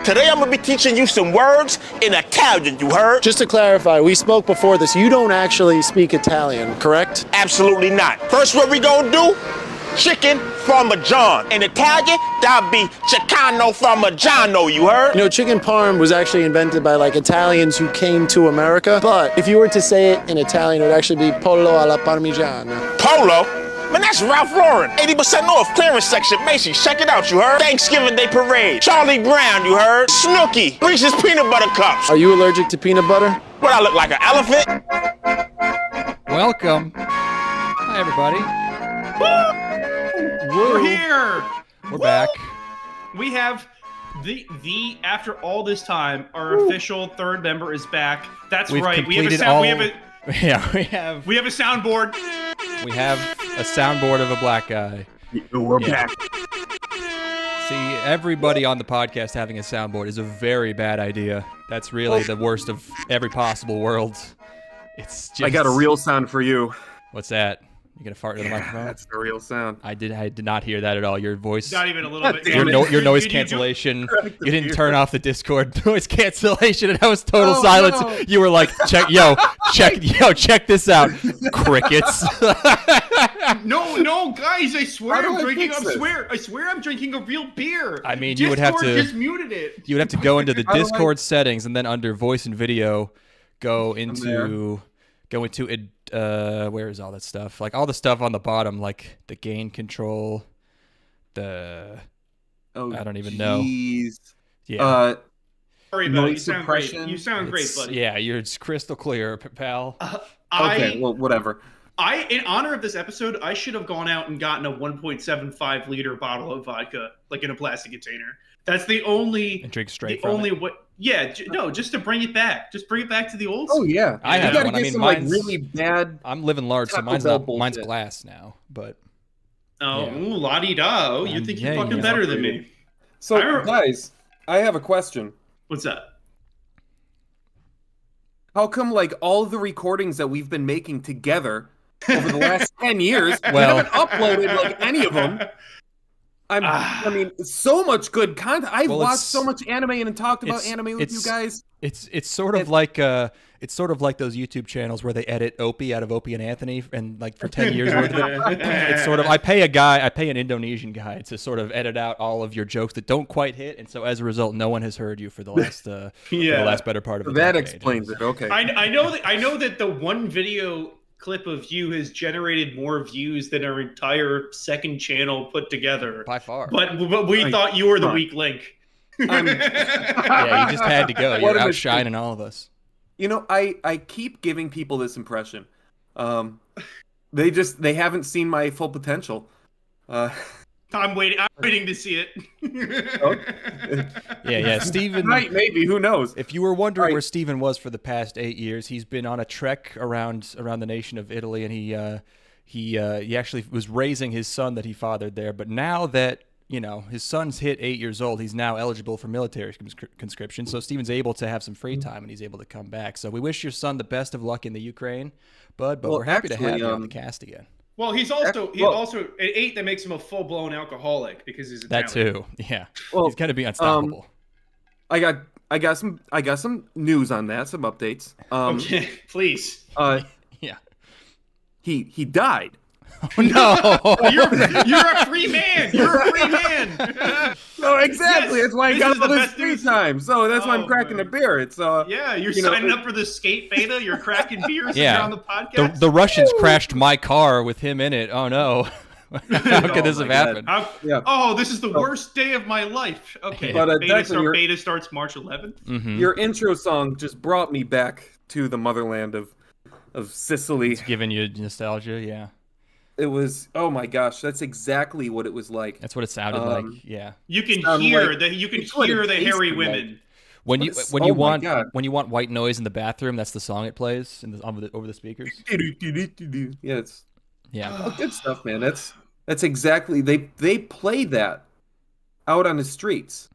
Today I'm gonna be teaching you some words in Italian, you heard? Just to clarify, we spoke before this. You don't actually speak Italian, correct? Absolutely not. First, what we gonna do? Chicken parmigiano. In Italian, that'd be Chicano parmigiano, you heard? You know, chicken parm was actually invented by like Italians who came to America. But if you were to say it in Italian, it would actually be pollo alla parmigiana. Polo? Man, that's Ralph Lauren. 80% off clearance section. Macy's, check it out, you heard? Thanksgiving Day Parade. Charlie Brown, you heard? Snooki. Reese's Peanut Butter Cups. Are you allergic to peanut butter? What, I look like an elephant? Welcome. Hi, everybody. We're here. We're back. We have the after all this time, our official third member is back. That's We've right. We have a completed sound. all- We have a We have a soundboard. a soundboard of a black guy. We're back. See, everybody on the podcast having a soundboard is a very bad idea. That's really the worst of every possible world. It's just... I got a real sound for you. What's that? You gonna fart into the microphone? That's the real sound. I did not hear that at all. Your voice, Not even a little bit. your noise Did cancellation. Correct You didn't the turn viewer. off the Discord noise cancellation, and that was total Oh, silence. no. You were like, check this out, crickets. No, guys! I swear How do I'm I drinking. fix this? I swear I'm drinking a real beer. I mean, you would have Discord to- just muted it. You would have to go into the How do I- Discord settings, and then under voice and video, go into it. Where is all that stuff? Like all the stuff on the bottom, like the gain control, I don't even know. Yeah, Sorry about it. You Noise sound great. suppression. You sound great, buddy. yeah, you're crystal clear, pal. Okay, well, whatever. In honor of this episode, I should have gone out and gotten a 1.75 liter bottle of vodka, like in a plastic container. That's the only. And drink straight The from only it. what? Yeah, no, just to bring it back. Just bring it back to the old school. Oh yeah, I you have gotta one. I get mean, some like mine's- really bad. I'm living large, so Taco mine's Bell not. bullshit. Mine's glass now, but Oh, Yeah. ooh, la-di-da. Oh, you think you're Yeah, fucking yeah. better than me. So I remember- guys, I have a question. What's that? How come like all the recordings that we've been making together over the last 10 years, we Well- haven't uploaded like any of them? I mean, so much good content. I've Well, watched it's- so much anime and talked about it's- anime with you guys. it's sort of like those YouTube channels where they edit Opie out of Opie and Anthony, and like for 10 years worth of it. It's sort of I pay an Indonesian guy to sort of edit out all of your jokes that don't quite hit, and so as a result, no one has heard you for the last for the last better part of a That decade. explains it. Okay. I know that the one video clip of you has generated more views than our entire second channel put together. By far. But we thought you were the fine. weak link. Yeah, you just had to go. What You're a outshining all of us. You know, I keep giving people this impression. They haven't seen my full potential. I'm waiting to see it. Yeah. Steven, Right, maybe. Who knows? if you were wondering Right. where Steven was for the past 8 years, he's been on a trek around the nation of Italy, and he actually was raising his son that he fathered there. But now that his son's hit 8 years old, he's now eligible for military conscription. So Steven's able to have some free time, and he's able to come back. So we wish your son the best of luck in the Ukraine, bud. But Well, we're happy to have actually, you on the cast again. Well, he's also at 8 that makes him a full blown alcoholic because he's Italian. That too, yeah. Well, He's gonna be unstoppable. I got some news on that, some updates. Okay, please. Yeah. He died. Oh no. You're a free man. You're a free man. No, exactly. Yes, That's why I this got is the all this best free news. time. So that's why I'm Oh, cracking man. a beer. It's Yeah, you're You know, signing up for the skate beta. You're cracking beers and Yeah. you're on the podcast. The Russians crashed my car with him in it. Oh no. How could this my have God. happened? Yeah. Oh, this is the worst day of my life. Okay, But, Declan, beta starts March 11th. Mhm. your intro song just brought me back to the motherland of Sicily. It's giving you nostalgia, yeah. It was, oh my gosh, that's exactly what it was like. That's what it sounded like, yeah. You can Sound hear like- the it's what it hairy tasted women. When you What is- when oh you my want God. when you want white noise in the bathroom, that's the song it plays over the speakers. Yeah, it's Yeah. good stuff, man. That's exactly they play that out on the streets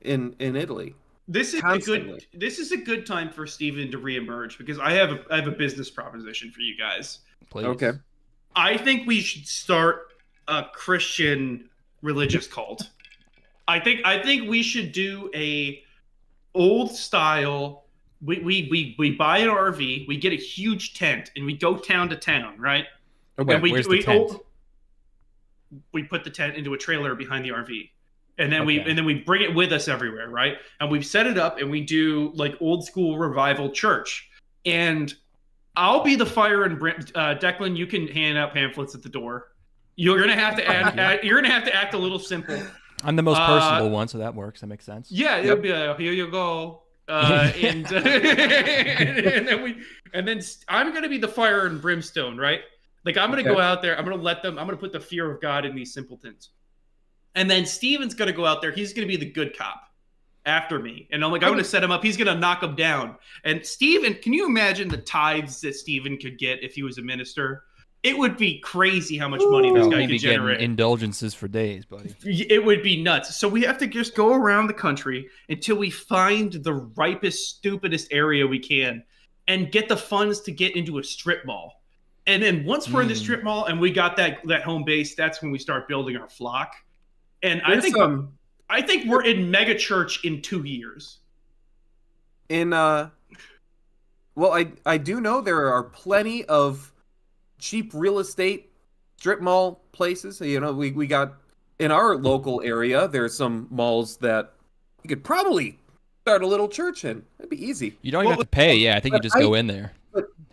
in Italy. This is Constantly. This is a good time for Steven to reemerge because I have a business proposition for you guys. Please. Okay. I think we should start a Christian religious cult. I think we should do a old style. We buy an RV, we get a huge tent, and we go town to town, right? Okay, And where's the tent? We put the tent into a trailer behind the RV. And then Okay. we bring it with us everywhere, right? And we've set it up and we do like old school revival church. And I'll be the fire and Declan, you can hand out pamphlets at the door. You're gonna have to act a little simple. I'm the most personable one, so that works. That makes sense. Yeah, it'll be here you go. And then I'm gonna be the fire and brimstone, right? Like I'm gonna go out there, I'm gonna put the fear of God in these simpletons. And then Steven's gonna go out there, he's gonna be the good cop after me. And I'm gonna set him up, he's gonna knock him down. And Steven, can you imagine the tithes that Steven could get if he was a minister? It would be crazy how much money this guy He'd could be generate. getting indulgences for days, buddy. It would be nuts. So we have to just go around the country until we find the ripest, stupidest area we can and get the funds to get into a strip mall. And then once we're in the strip mall and we got that home base, that's when we start building our flock. And I think we're in mega church in 2 years. Well, I do know there are plenty of cheap real estate strip mall places. You know, we got in our local area, there's some malls that you could probably start a little church in. It'd be easy. You don't even have to pay. Yeah, I think you just go in there.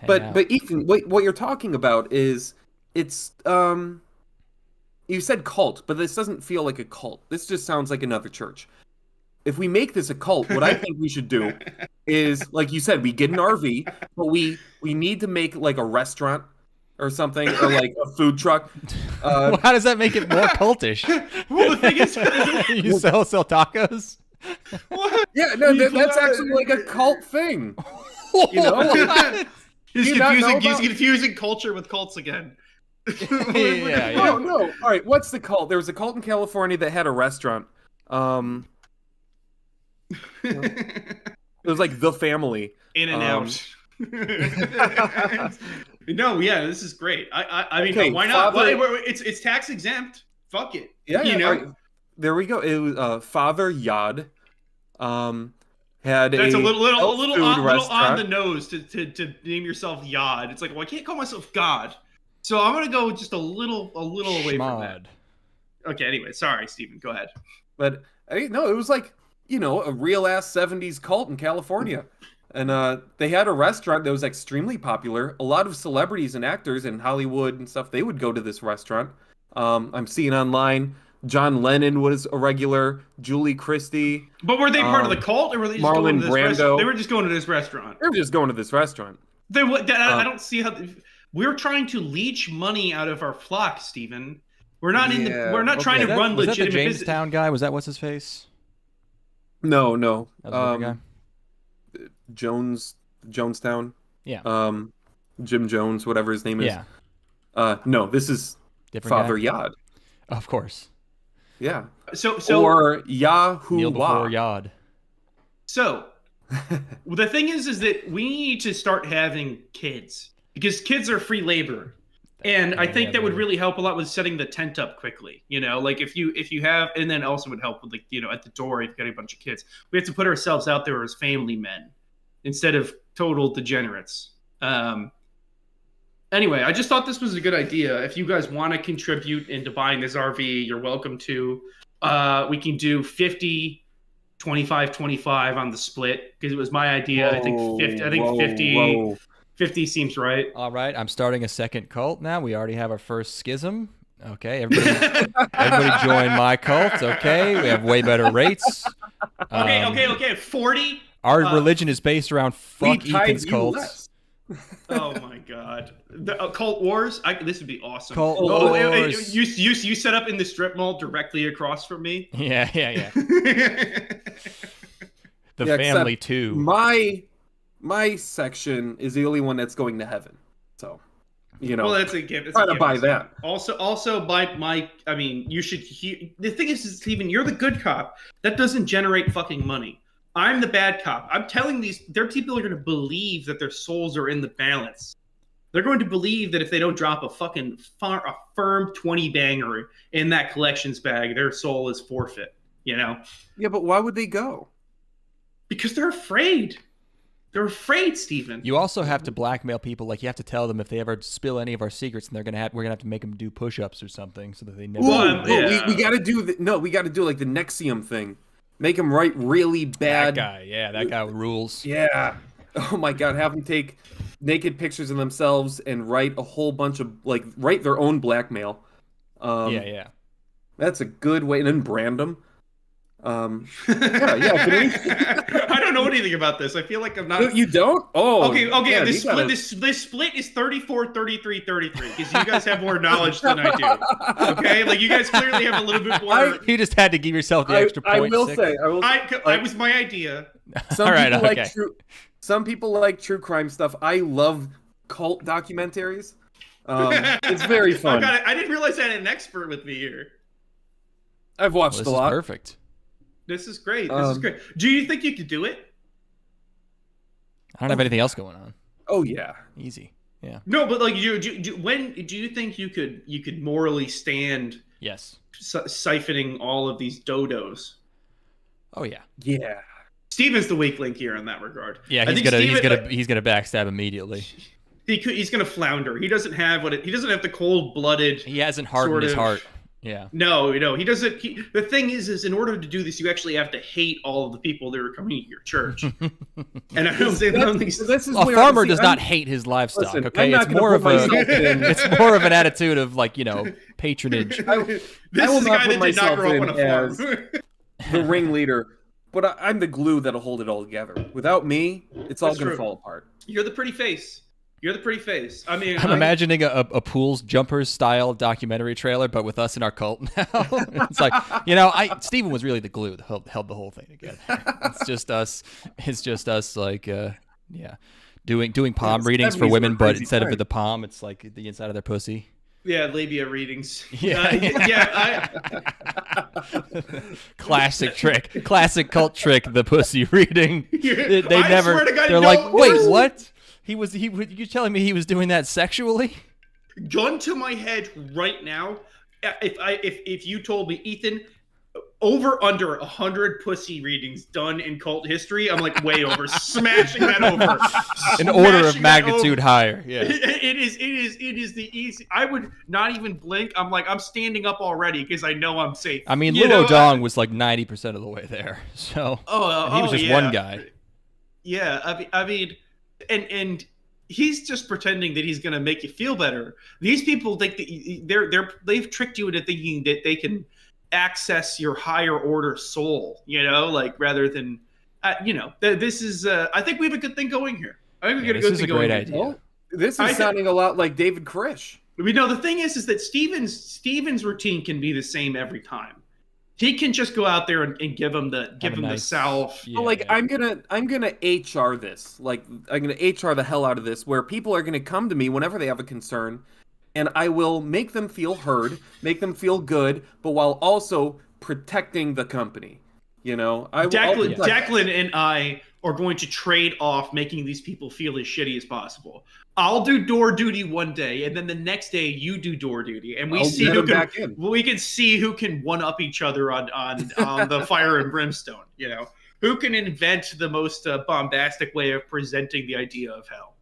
But Ethan, what you're talking about is it's you said cult, but this doesn't feel like a cult. This just sounds like another church. If we make this a cult, what I think we should do is, like you said, we get an RV, but we need to make like a restaurant or something, or like a food truck. Well, how does that make it more cultish? Well, the thing is, You sell tacos? Yeah, no, that's actually like a cult thing. You know? he's you not know he's about- confusing culture with cults again. Yeah. No. All right, what's the cult? There was a cult in California that had a restaurant. It was like The Family. In and out. No, yeah, this is great. I mean, Okay, why not? Father- It's tax exempt. Fuck it. Yeah, you know. all right. There we go. It was Father Yod. Had That's a health little food on restaurant. the nose to name yourself Yod. It's like, well, I can't call myself God, so I'm gonna go just a little away from that. Schmod. Okay. Anyway, sorry, Steven. Go ahead. But no, it was like, you know, a real ass 70s cult in California. And they had a restaurant that was extremely popular. A lot of celebrities and actors in Hollywood and stuff, they would go to this restaurant. I'm seeing online John Lennon was a regular, Julie Christie. But were they part of the cult, or were they just going Marlon to this Brando. restaurant? They were just going to this restaurant. They were just going to this restaurant. I don't see how we're trying to leech money out of our flock, Stephen. We're not we're not trying to run Was that the legitimate business. Jamestown guy? Was that what's his face? No. That was a different guy? Jonestown. Yeah. Jim Jones, whatever his name is. Yeah. No, this is Different Father guy? Yod. Of course. Yeah. So Or Yahoo Kneel before Yod. So the thing is that we need to start having kids, because kids are free labor. And I think that would really help a lot with setting the tent up quickly. You know, like if you have, and then also would help with, like, you know, at the door, if you've got a bunch of kids, we have to put ourselves out there as family men instead of total degenerates. Anyway, I just thought this was a good idea. If you guys want to contribute into buying this RV, you're welcome to. We can do 50, 25, 25 on the split, because it was my idea. I think 50. 50 seems right. All right, I'm starting a second cult now. We already have our first schism. Okay, everybody join my cult. Okay, we have way better rates. Okay. 40. Our religion is based around fuck Ethan's cults. Oh my god, the cult wars. This would be awesome. Cult wars. You set up in the strip mall directly across from me. Yeah. The Yeah, family except too. My section is the only one that's going to heaven. So, you know, Well, that's a gift. try to buy that. Also, my. I mean, you should. The thing is, Steven, you're the good cop. That doesn't generate fucking money. I'm the bad cop. I'm telling their people are going to believe that their souls are in the balance. They're going to believe that if they don't drop a fucking firm 20 banger in that collections bag, their soul is forfeit. You know, Yeah, but why would they go? because they're afraid. They're afraid, Steven. You also have to blackmail people. Like you have to tell them if they ever spill any of our secrets, and we're gonna have to make them do push-ups or something, so that they never. We got to do we got to do like the Nexium thing. Make them write really bad. That guy rules. Yeah. Oh my God, have them take naked pictures of themselves and write a whole bunch of write their own blackmail. Yeah. That's a good way, and then brand them. Can we? I don't know anything about this. I feel like I'm not. You don't? Oh. Okay. Yeah, This split is 34, 33, 33 because you guys have more knowledge than I do. Okay, like you guys clearly have a little bit more. You just had to give yourself the extra point. I will say, I was my idea. Some All right, people okay. some people like true crime stuff. I love cult documentaries. It's very fun. I didn't realize I had an expert with me here. I've watched This a is lot. perfect. This is great. This is great. Do you think you could do it? I don't have anything else going on. Oh yeah. Easy. Yeah. No, but like, when do you think you could morally stand Yes. siphoning all of these dodos? Oh yeah. Yeah. Steven's the weak link here in that regard. Yeah, I he's think gonna backstab immediately. He's gonna flounder. He doesn't have he doesn't have the cold-blooded. He hasn't hardened his heart. Yeah. No, he doesn't. The thing is in order to do this, you actually have to hate all of the people that are coming to your church. And I don't say This is A where, farmer see, does not hate his livestock. Listen, Okay, I'm not it's gonna more put of a myself in. it's more of an attitude of patronage. I will This is not the guy put that did not myself grow up in on a farm. as the ringleader, but I'm the glue that'll hold it all together. Without me, it's all That's gonna true. fall apart. You're the pretty face. You're the pretty face. I mean, I'm imagining a pools jumpers style documentary trailer, but with us in our cult now. It's like, Steven was really the glue that held the whole thing together. It's just us. It's just us, doing palm readings for 70s women, were but crazy instead of time. the palm, it's like the inside of their pussy. Yeah, labia readings. Yeah. Classic trick. Classic cult trick. The pussy reading. They I never. swear to God, they're no, like, wait, where's- what? You're telling me he was doing that sexually? Gun to my head right now. If you told me, Ethan, over under 100 pussy readings done in cult history, I'm like way over, smashing that over. An order of Smashing that magnitude over. higher. Yeah. It is the easy. I would not even blink. I'm standing up already because I know I'm safe. I mean, You Lil know, O'Dong was like 90% of the way there. So and he was just yeah. one guy. Yeah, I mean, and he's just pretending that he's gonna make you feel better. These people think that they've tricked you into thinking that they can access your higher order soul, rather than, this is. I think we have a good thing going here. I think we got a good This is thing a going great here. idea. Well, this is sounding a lot like David Krish. The thing is that Steven's routine can be the same every time. He can just go out there and give him the salve. Yeah, But I'm gonna HR this. Like I'm gonna HR the hell out of this, where people are gonna come to me whenever they have a concern, and I will make them feel heard, make them feel good, but while also protecting the company. Declan and I are going to trade off making these people feel as shitty as possible. I'll do door duty one day, and then the next day you do door duty, and we can see who can one up each other on the fire and brimstone. Who can invent the most bombastic way of presenting the idea of hell.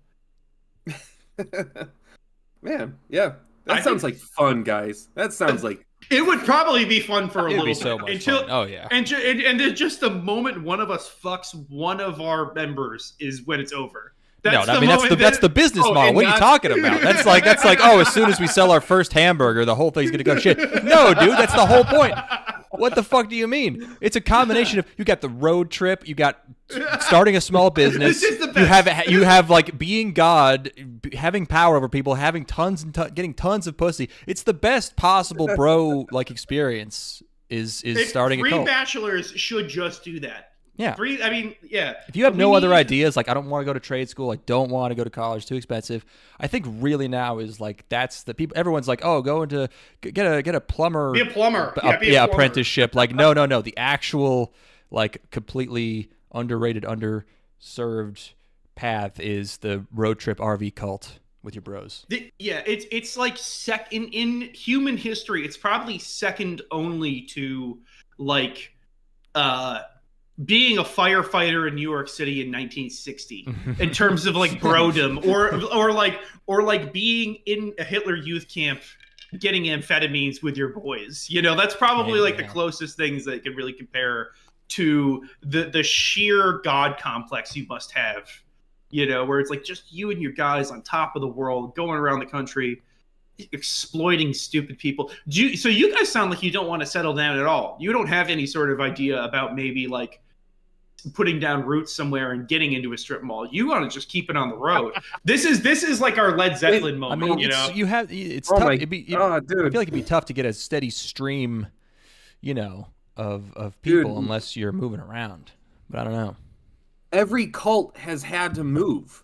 Man, yeah, that sounds like fun, guys. That sounds like it would probably be fun for a little bit so much until fun. Oh yeah, and then just the moment one of us fucks one of our members is when it's over. That's the business model. What are you talking about? That's like as soon as we sell our first hamburger, the whole thing's gonna go to shit. No, dude, that's the whole point. What the fuck do you mean? It's a combination of you got the road trip, you got starting a small business, This is the best. you have like being God, having power over people, having getting tons of pussy. It's the best possible bro experience. Is starting a cult. Bachelors should just do that. Yeah. If you have no other ideas, like I don't want to go to trade school, I don't want to go to college, too expensive. I think really now is that's the people. Everyone's like, oh, go into get a plumber, be a plumber, be a plumber. Apprenticeship. Like no, the actual completely underrated, underserved path is the road trip RV cult with your bros. It's like in human history, it's probably second only to being a firefighter in New York City in 1960 in terms of like brodom, or like being in a Hitler youth camp getting amphetamines with your boys. You know, that's probably like the closest things that can really compare to the sheer God complex you must have. You know, where it's like just you and your guys on top of the world, going around the country, exploiting stupid people. So you guys sound like you don't want to settle down at all. You don't have any sort of idea about maybe like putting down roots somewhere and getting into a strip mall. You want to just keep it on the road. This is like our Led Zeppelin moment. I mean, you know, it's Oh tough. my- Dude. oh, I dude. feel like it'd be tough to get a steady stream, you know, of people Dude. unless you're moving around. But I don't know. Every cult has had to move.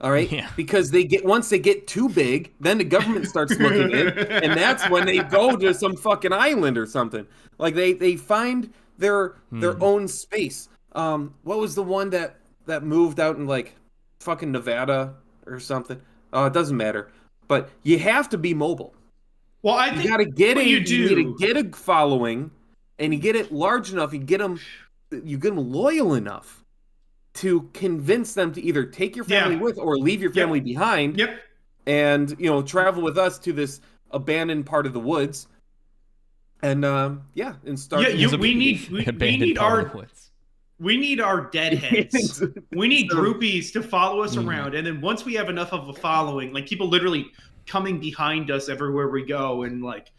All right, Yeah. because once they get too big, then the government starts looking in, and that's when they go to some fucking island or something. Like they find their own space. What was the one that moved out in like fucking Nevada or something? Oh, it doesn't matter. But you have to be mobile. well, I think You got to get what it. you You need do. to get a following, and you get it large enough. You get them loyal enough to convince them to either take your family with or leave your family behind. Yep. And travel with us to this abandoned part of the woods. And and start. We need our deadheads. We need groupies to follow us around, and then once we have enough of a following, like people literally coming behind us everywhere we go, and like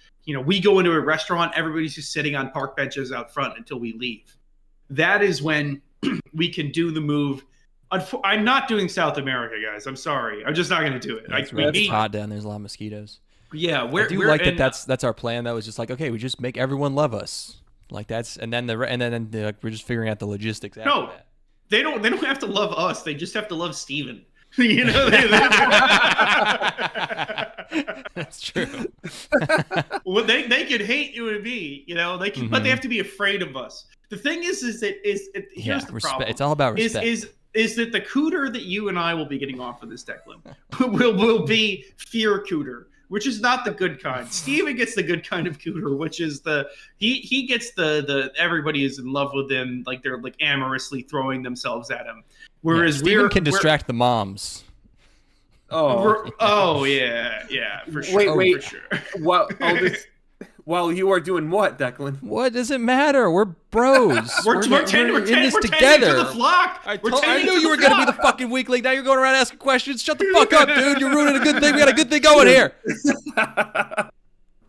we go into a restaurant, everybody's just sitting on park benches out front until we leave. That is when we can do the move. I'm not doing South America, guys. I'm sorry. I'm just not going to do it. It's hot down. There's a lot of mosquitoes. Yeah, I do like that. That's our plan. That was just like, okay, we just make everyone love us. Like and then we're just figuring out the logistics. After No, that. they don't have to love us. They just have to love Steven. You know, That's true. well, they could hate you and me. They can, but they have to be afraid of us. The thing here's the problem. It's all about respect. Is that the cooter that you and I will be getting off of this, Declan, will be fear cooter, which is not the good kind. Steven gets the good kind of cooter, which is he gets the everybody is in love with him, like they're like amorously throwing themselves at him. Whereas Steven can distract the moms. Oh yeah, for sure. Wait. For sure. While you are doing what, Declan? What does it matter? We're bros. We're tending to the flock. I knew you were going to be the fucking weakling. Now you're going around asking questions. Shut the fuck up, dude. You're ruining a good thing. We got a good thing going here.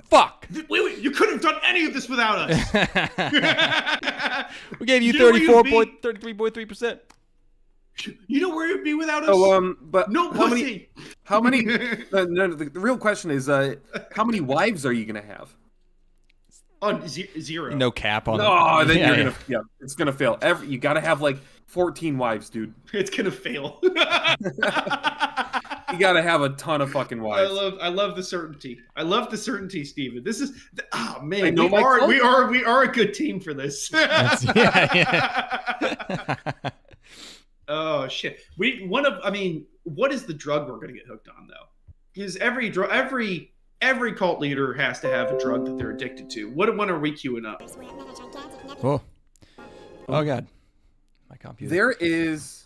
Fuck. Wait, you couldn't have done any of this without us. We gave you 33.3%. You know where you'd be without us? So, but no pussy. How many? The real question is, how many wives are you gonna have? Zero. No cap on. No, then it's gonna fail. You gotta have like 14 wives, dude. It's gonna fail. You gotta have a ton of fucking wives. I love the certainty. I love the certainty, Steven. This is man. We are a good team for this. Oh shit. What is the drug we're gonna get hooked on though? Because every cult leader has to have a drug that they're addicted to. What one are we queuing up? Oh god. My computer. There's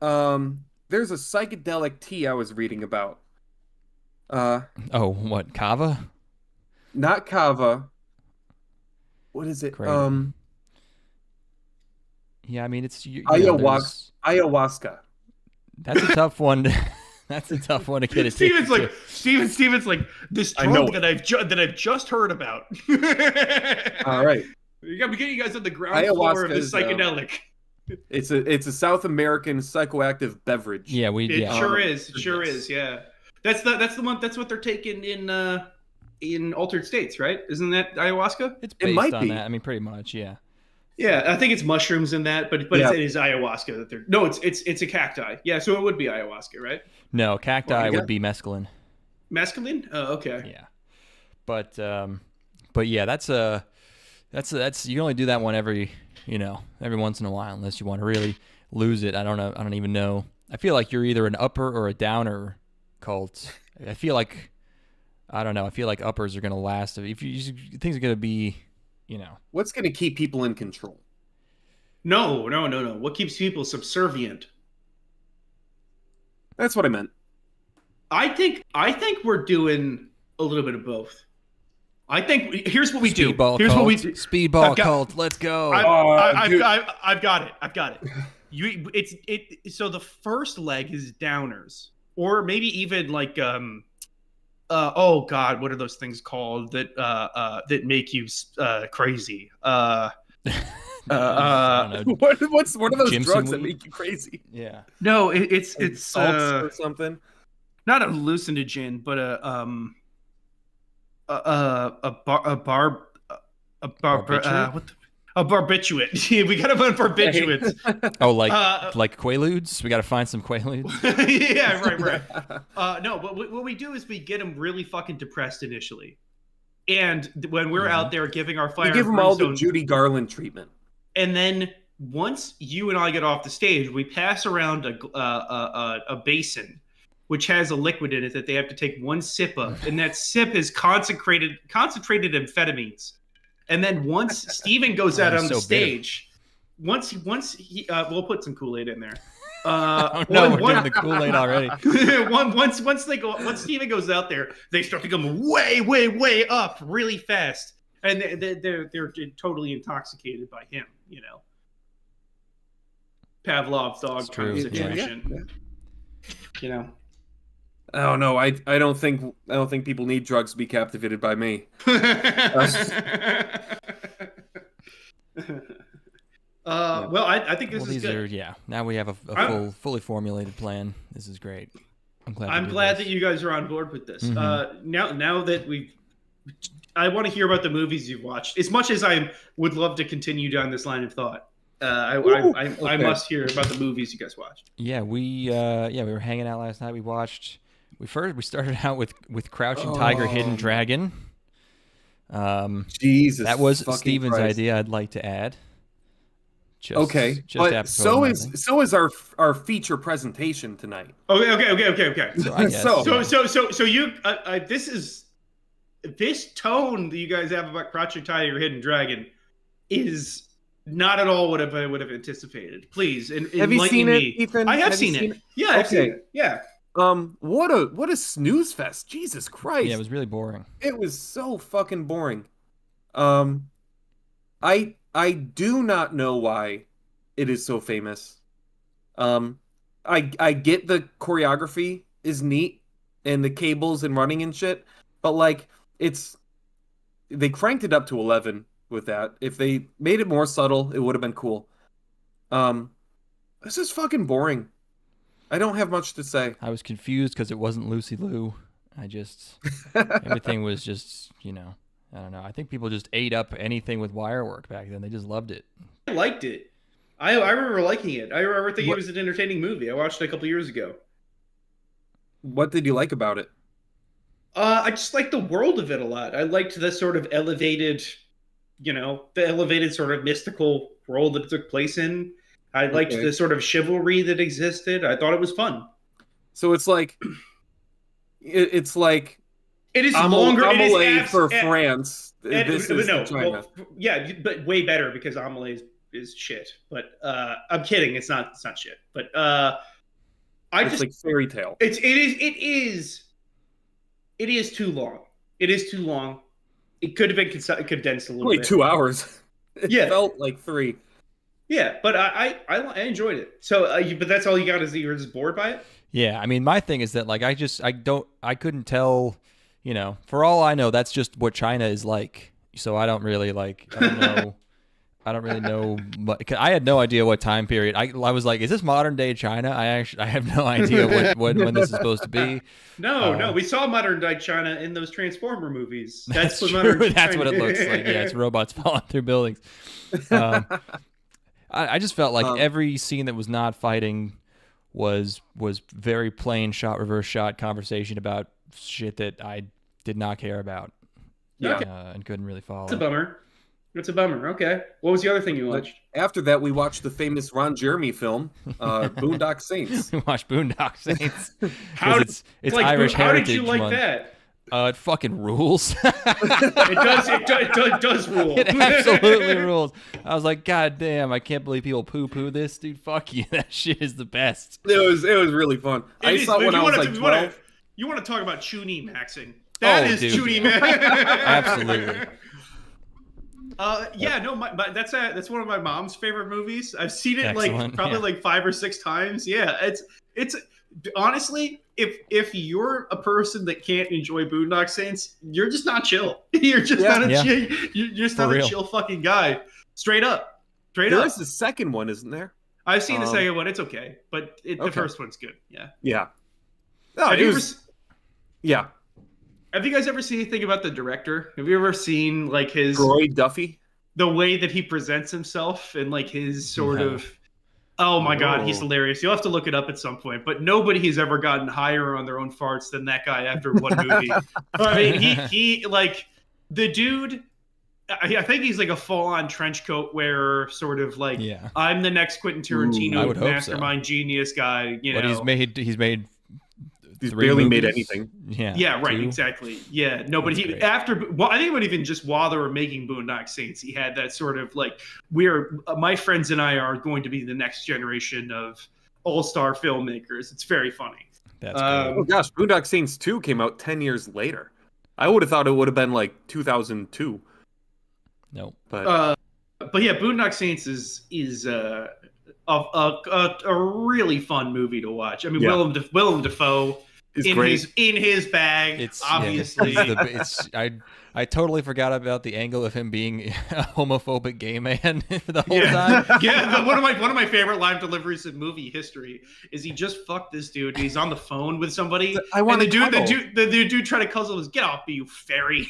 a psychedelic tea I was reading about. What, kava? Not kava. What is it? Great. Yeah, I mean it's ayahuasca. That's a tough one. That's a tough one to get it. Steven's like this drug that I've just heard about. All right. You got to get you guys on the ground floor of the psychedelic. It's a South American psychoactive beverage. Yeah, It sure is. Yeah, that's the one. That's what they're taking in Altered States, right? Isn't that ayahuasca? It's based might on be. that. I mean, pretty much, yeah. Yeah, I think it's mushrooms in that, but it is ayahuasca that they're. No, it's a cacti. Yeah, so it would be ayahuasca, right? No, cacti would be mescaline. Mescaline? Oh, okay. Yeah, but yeah, that's you can only do that one every once in a while unless you want to really lose it. I don't even know. I feel like you're either an upper or a downer cult. I feel like uppers are gonna last. If things are gonna be, you know. What's going to keep people in control? No. What keeps people subservient? That's what I meant. I think we're doing a little bit of both. I think here's what we do. Here's what we do. Speedball cult. Let's go. I've got it. So the first leg is downers, or maybe even like oh God, what are those things called that make you crazy? What are those drugs that make you crazy? Yeah. No, it's salts or something. Not a hallucinogen, but a barbiturate. We gotta find barbiturates. Oh, like Quaaludes? We gotta find some Quaaludes. Yeah, right. No, but what we do is we get them really fucking depressed initially, and when we're out there giving our fire, we give them all the Judy Garland treatment, and then once you and I get off the stage, we pass around a basin which has a liquid in it that they have to take one sip of, and that sip is concentrated amphetamines. And then once Steven goes out on the stage, once he we'll put some Kool-Aid in there. We're doing the Kool-Aid already. Once Steven goes out there, they start to come way up really fast, and they're totally intoxicated by him. You know, Pavlov's dog kind of situation. Yeah. You know. Oh no, I don't think people need drugs to be captivated by me. Well, I think this is good. Now we have a fully formulated plan. This is great. I'm glad that you guys are on board with this. Mm-hmm. Now that I want to hear about the movies you've watched. As much as I would love to continue down this line of thought, I must hear about the movies you guys watched. Yeah, we were hanging out last night. We started out with Crouching Tiger, Hidden Dragon. Jesus, that was Steven's idea. I'd like to add. But so is our feature presentation tonight. Okay. So you this tone that you guys have about Crouching Tiger, Hidden Dragon is not at all what I would have anticipated. Please, have you seen it, Ethan? I have seen it. Yeah, I've seen it. Yeah. What a snooze fest! Jesus Christ! Yeah, it was really boring. It was so fucking boring. I do not know why it is so famous. I get the choreography is neat and the cables and running and shit, but like they cranked it up to 11 with that. If they made it more subtle, it would have been cool. This is fucking boring. I don't have much to say. I was confused because it wasn't Lucy Liu. Everything was just, I don't know. I think people just ate up anything with wire work back then. They just loved it. I liked it. I remember liking it. I remember thinking it was an entertaining movie. I watched it a couple years ago. What did you like about it? I just liked the world of it a lot. I liked the sort of elevated, sort of mystical world that it took place in. I liked the sort of chivalry that existed. I thought it was fun. So it's like it is longer. Amelie it is for France. This is no, China. well, yeah, but way better because Amelie is shit. But I'm kidding. It's not shit. But it's like fairy tale. It is too long. It is too long. It could have been condensed a little bit. 2 hours. It felt like 3. Yeah, but I enjoyed it. So, but that's all you got is that you're just bored by it? Yeah, I mean, my thing is that like I couldn't tell, for all I know, that's just what China is like. So I don't really know. I don't really know. I had no idea what time period. I was like, is this modern day China? I have no idea when this is supposed to be. No, we saw modern day China in those Transformer movies. That's what modern China. That's what it looks like. Yeah, it's robots falling through buildings. I just felt like every scene that was not fighting was very plain reverse shot conversation about shit that I did not care about. Yeah, and couldn't really follow. It's a bummer. Okay, what was the other thing you watched? After that, we watched the famous Ron Jeremy film, Boondock Saints. We watched Boondock Saints. It's Irish Heritage How did you like Month. that? It fucking rules. It does rule. It absolutely rules. I was like, God damn, I can't believe people poo-poo this, dude. Fuck you. That shit is the best. It was really fun. I saw it when I was like 12. You want to talk about Chuni maxing? That is dude. Chuni max. Absolutely. Yeah, no, that's one of my mom's favorite movies. I've seen it Excellent, probably like 5 or 6 times. Yeah, it's honestly, if you're a person that can't enjoy Boondock Saints, you're just not chill. You're just not a chill. You're just not a chill fucking guy. Straight up. There is the second one, isn't there? I've seen the second one. It's okay, but the first one's good. Yeah. Yeah. No, Have you guys ever seen anything about the director? Have you ever seen like his Roy Duffy? The way that he presents himself and like his sort of oh my god, he's hilarious. You'll have to look it up at some point. But nobody has ever gotten higher on their own farts than that guy after one movie. I mean, he like the dude. I think he's like a full-on trench coat wearer, sort of like I'm the next Quentin Tarantino mastermind genius guy. You know, but he's barely made anything. Yeah, right, exactly. Yeah, no, but he I think when even just while they were making Boondock Saints, he had that sort of like my friends and I are going to be the next generation of all-star filmmakers. It's very funny. That's cool. Oh gosh, Boondock Saints 2 came out 10 years later. I would have thought it would have been like 2002. Nope. But yeah, Boondock Saints is a really fun movie to watch. I mean, Willem Dafoe in his bag. It's obviously. I totally forgot about the angle of him being a homophobic gay man the whole time. Yeah, one of my favorite line deliveries in movie history is he just fucked this dude. He's on the phone with somebody. The dude trying to cuddle him. Get off me, you fairy.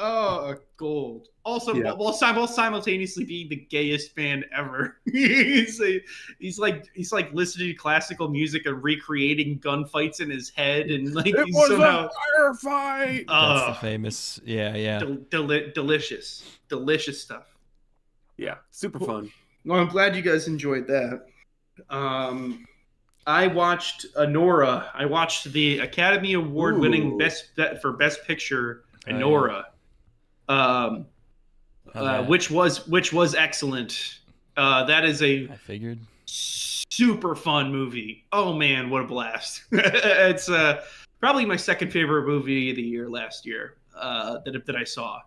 Oh, gold. Also, while simultaneously being the gayest man ever. he's like listening to classical music and recreating gunfights in his head, and like it was somehow a firefight. That's the famous, delicious stuff. Yeah, super fun. Well, I'm glad you guys enjoyed that. I watched Anora. I watched the Academy Award-winning Best Picture Anora. Which was excellent. That is I figured super fun movie. Oh man, what a blast! It's probably my second favorite movie of the year last year that I saw.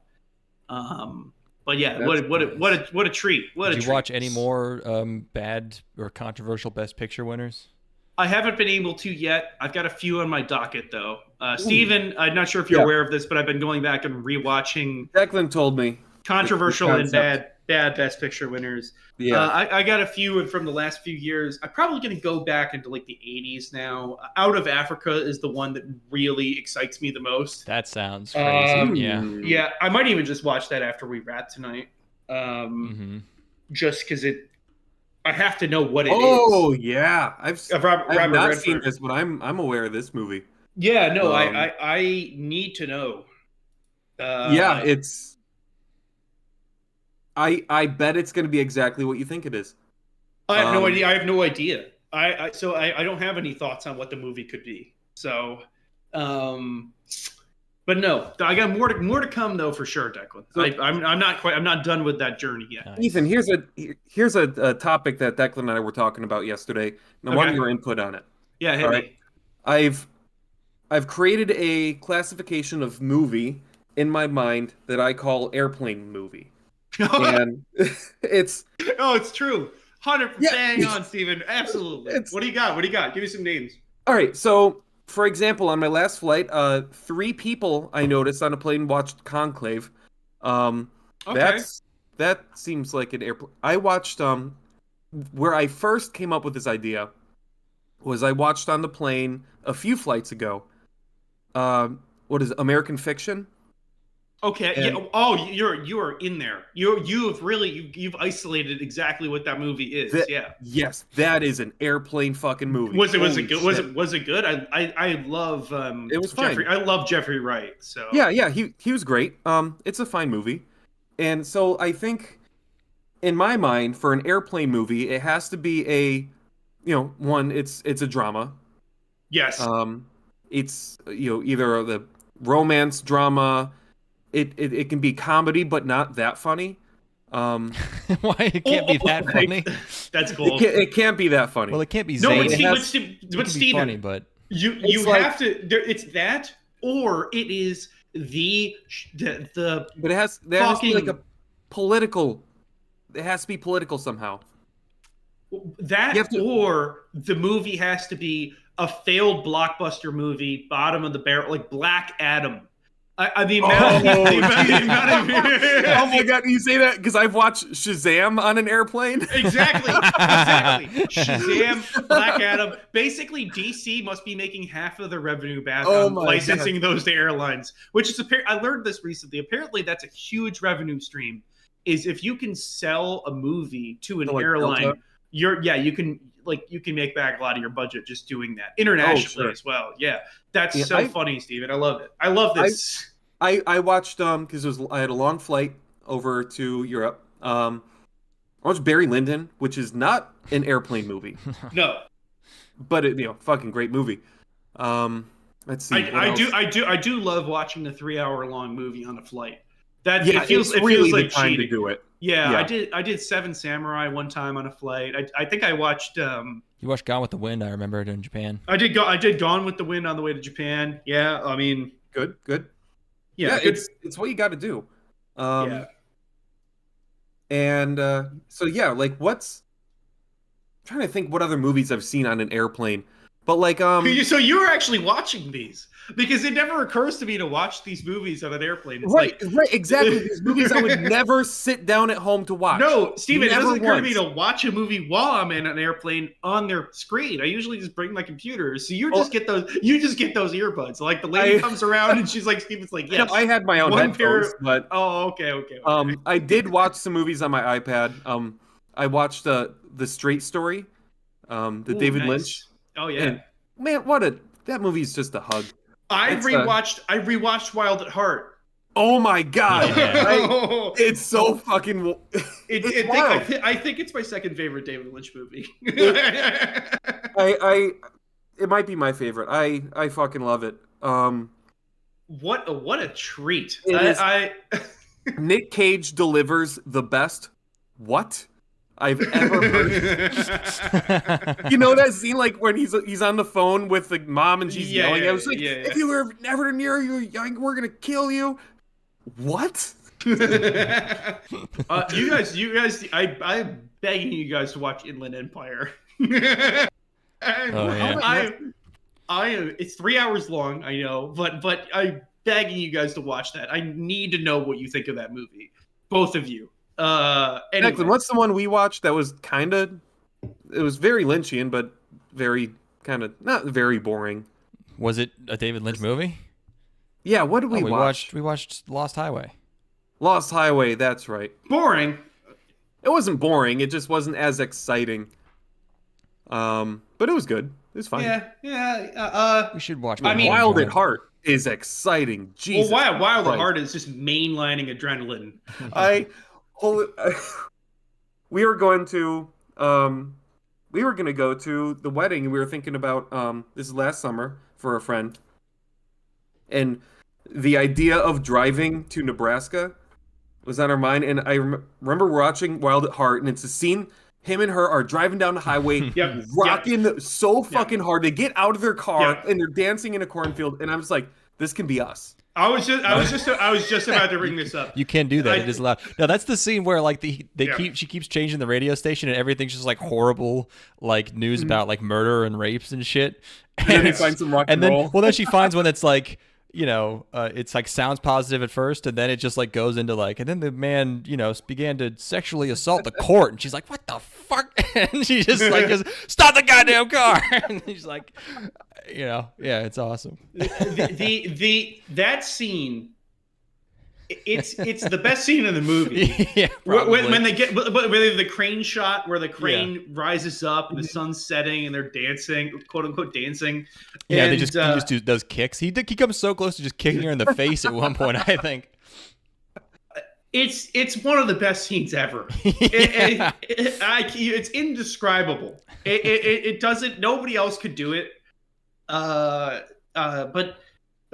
But yeah, what a treat! Did you watch any more bad or controversial Best Picture winners? I haven't been able to yet. I've got a few on my docket though. Steven, I'm not sure if you're aware of this, but I've been going back and rewatching. Declan told me Controversial and bad Best Picture winners. Yeah, I got a few from the last few years. I'm probably going to go back into like the 80s now. Out of Africa is the one that really excites me the most. That sounds crazy. Yeah, I might even just watch that after we wrap tonight. Just because I have to know what it is. Oh yeah, I've not seen Redford. this, but I'm aware of this movie. Yeah, no, I need to know. It's. I bet it's going to be exactly what you think it is. I have no idea. I have no idea. I don't have any thoughts on what the movie could be. So, but no, I got more to come though for sure, Declan. So, I'm not done with that journey yet. Nice. Ethan, here's a topic that Declan and I were talking about yesterday, and I want your input on it. Yeah, hit me. I've created a classification of movie in my mind that I call airplane movie. And it's true. 100% hang on, Steven. Absolutely. What do you got? Give me some names. All right. So, for example, on my last flight, 3 people I noticed on a plane watched Conclave. That seems like an airplane. I watched where I first came up with this idea was I watched on the plane a few flights ago. What is it, American Fiction? Okay. And, you are in there. You've isolated exactly what that movie is. Yes, that is an airplane fucking movie. Was it good? Was it good? I love it was Jeffrey. fine. I love Jeffrey Wright. So yeah, he was great. It's a fine movie, and so I think in my mind for an airplane movie, it has to be one. It's a drama. Yes. It's either the romance drama. It can be comedy, but not that funny. Why it can't be that funny? That's cool. It can't be that funny. Well, it can't be No, zany. but, It has- Steven, can be funny, but you like- have to. It's that, or it is the But there has to be like fucking- a political. It has to be political somehow. that, You have to- or the movie has to be a failed blockbuster movie, bottom of the barrel, like Black Adam. The amount of Oh my god, you say that because I've watched Shazam on an airplane. Exactly. Shazam, Black Adam. Basically, DC must be making half of their revenue back on my licensing those to airlines, which is I learned this recently. Apparently, that's a huge revenue stream. Is if you can sell a movie to an To, like, airline, Delta? you can make back a lot of your budget just doing that internationally sure. as well. Yeah, that's Yeah, so funny, Steven. I love it. I love this. I watched because I had a long flight over to Europe. I watched Barry Lyndon, which is not an airplane movie, No, but fucking great movie. Let's see. what else? I do love watching a 3-hour long movie on a flight. That Yeah, it feels it's it really feels like the time cheating. to do it. Yeah, Yeah. I did Seven Samurai one time on a flight. I think I watched you watched Gone with the Wind. I remember it in Japan. I did Gone with the Wind on the way to Japan. Yeah, I mean, Good. yeah, It's what you got to do. yeah. And so yeah, like I'm trying to think what other movies I've seen on an airplane, but like So you were actually watching these because it never occurs to me to watch these movies on an airplane. It's right, like, right, exactly. These movies I would never sit down at home to watch. no, Steven, it Never doesn't occur to me once. to watch a movie while I'm in an airplane on their screen. I usually just bring my computer. So you just get those earbuds. Like the lady comes around and she's like, Steven's like, yes. I had my own One pair- headphones, but Oh, okay. I did watch some movies on my iPad. I watched the Straight Story, the Ooh, David nice. Lynch. Oh yeah. And, man, that movie's just a hug. I It's, rewatched Wild at Heart. Oh my god, Yeah. it's so fucking. It's wild. I think it's my second favorite David Lynch movie. It might be my favorite. I fucking love it. What a treat! It is- I Nick Cage delivers the best what I've ever heard. You know that scene like when he's on the phone with the mom and she's yelling. I was like, if you were never near you, we're gonna kill you. What? you guys, I'm begging you guys to watch Inland Empire. yeah. It's 3 hours long, I know, but I'm begging you guys to watch that. I need to know what you think of that movie, both of you. Anyway. Declan, what's the one we watched that was it was very Lynchian, but very not very boring. Was it a David Lynch movie? Yeah, what did we watch? We watched Lost Highway. Lost Highway, that's right. Boring. It wasn't boring, it just wasn't as exciting. But it was good. It was fine. Yeah. We should watch. I mean- Wild at Heart is exciting. Jesus. Well, Wild at Christ. Heart is just mainlining adrenaline. We were going to go to the wedding, and we were thinking about this is last summer for a friend, and the idea of driving to Nebraska was on our mind. And I remember watching Wild at Heart, and it's a scene. Him and her are driving down the highway, Yep. rocking so fucking hard. They get out of their car Yep. and they're dancing in a cornfield, and I'm just like, this can be us. I was just about to bring this up. You can do that. I- It is allowed. No, that's the scene where like she Yeah. keeps changing the radio station and everything's just like horrible like news about like murder and rapes and shit. And then he it's- finds some rock and then roll. well then she finds one that's like it's like sounds positive at first and then it just like goes into like and then the man began to sexually assault the court and she's like what the fuck and she just like goes stop the goddamn car and she's like yeah it's awesome. That scene, it's the best scene in the movie. Yeah, probably. when they get but the crane shot where the crane rises up and the sun's setting and they're dancing, quote unquote dancing. Yeah, and, he just does kicks. He comes so close to just kicking her in the face at one point, I think. It's one of the best scenes ever. It's indescribable. It doesn't. Nobody else could do it. But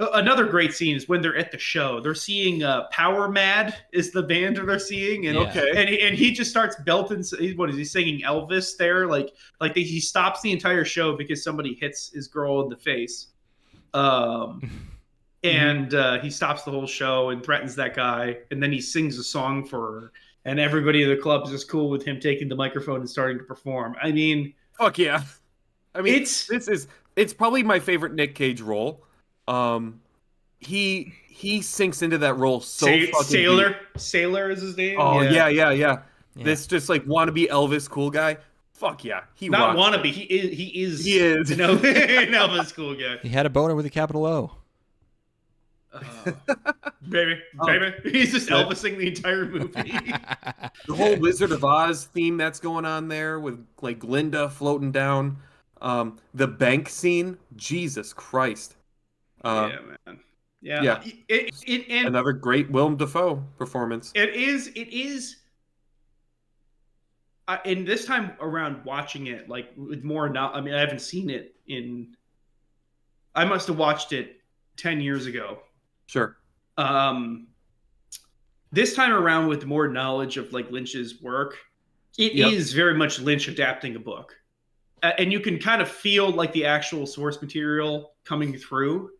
another great scene is when they're at the show. They're seeing Power Mad is the band that they're seeing, and Yeah. he just starts belting. What is he singing? Elvis there, he stops the entire show because somebody hits his girl in the face. And he stops the whole show and threatens that guy, and then he sings a song for her, and everybody in the club is just cool with him taking the microphone and starting to perform. I mean, fuck yeah. I mean, it's probably my favorite Nick Cage role. He sinks into that role so fucking Sailor. deep. Sailor is his name. Oh yeah. This just like wannabe Elvis cool guy. Fuck yeah, he Not rocks wannabe. it. He is. He is. You know, an Elvis cool guy. He had a boner with a capital O. Baby. He's just Elvising the entire movie. The whole Wizard of Oz theme that's going on there with like Glinda floating down. The bank scene, Jesus Christ. Yeah, man. Yeah. And another great Willem Dafoe performance. It is. And this time around, watching it like with more now. I mean, I haven't seen it in. I must have watched it 10 years ago. Sure. This time around with more knowledge of like Lynch's work, it is very much Lynch adapting a book, and you can kind of feel like the actual source material coming through.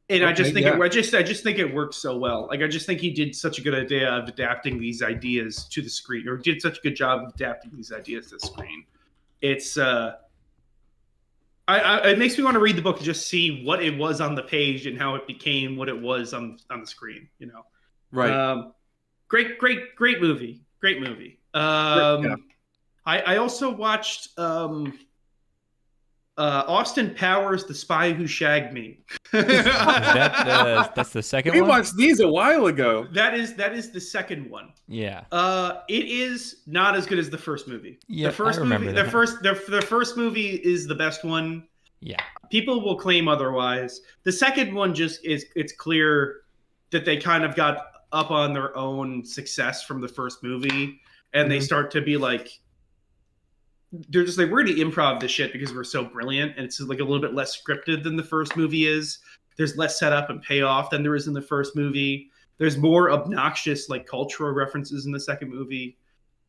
And I just think I just think it works so well. Like I just think he did such a good idea of adapting these ideas to the screen, or did such a good job of adapting these ideas to the screen. It's it makes me want to read the book and just see what it was on the page and how it became what it was on the screen. You know, right? Great movie. Great movie. I also watched Austin Powers, The Spy Who Shagged Me. That's the second we one? watched these a while ago. That is the second one. Yeah. It is not as good as the first movie. Yeah, the first I remember movie, that. the first movie is the best one. Yeah. People will claim otherwise. The second one it's clear that they kind of got up on their own success from the first movie, and they start to be like, they're just like, we're going to improv this shit because we're so brilliant, and it's like a little bit less scripted than the first movie is. There's less setup and payoff than there is in the first movie. There's more obnoxious like cultural references in the second movie.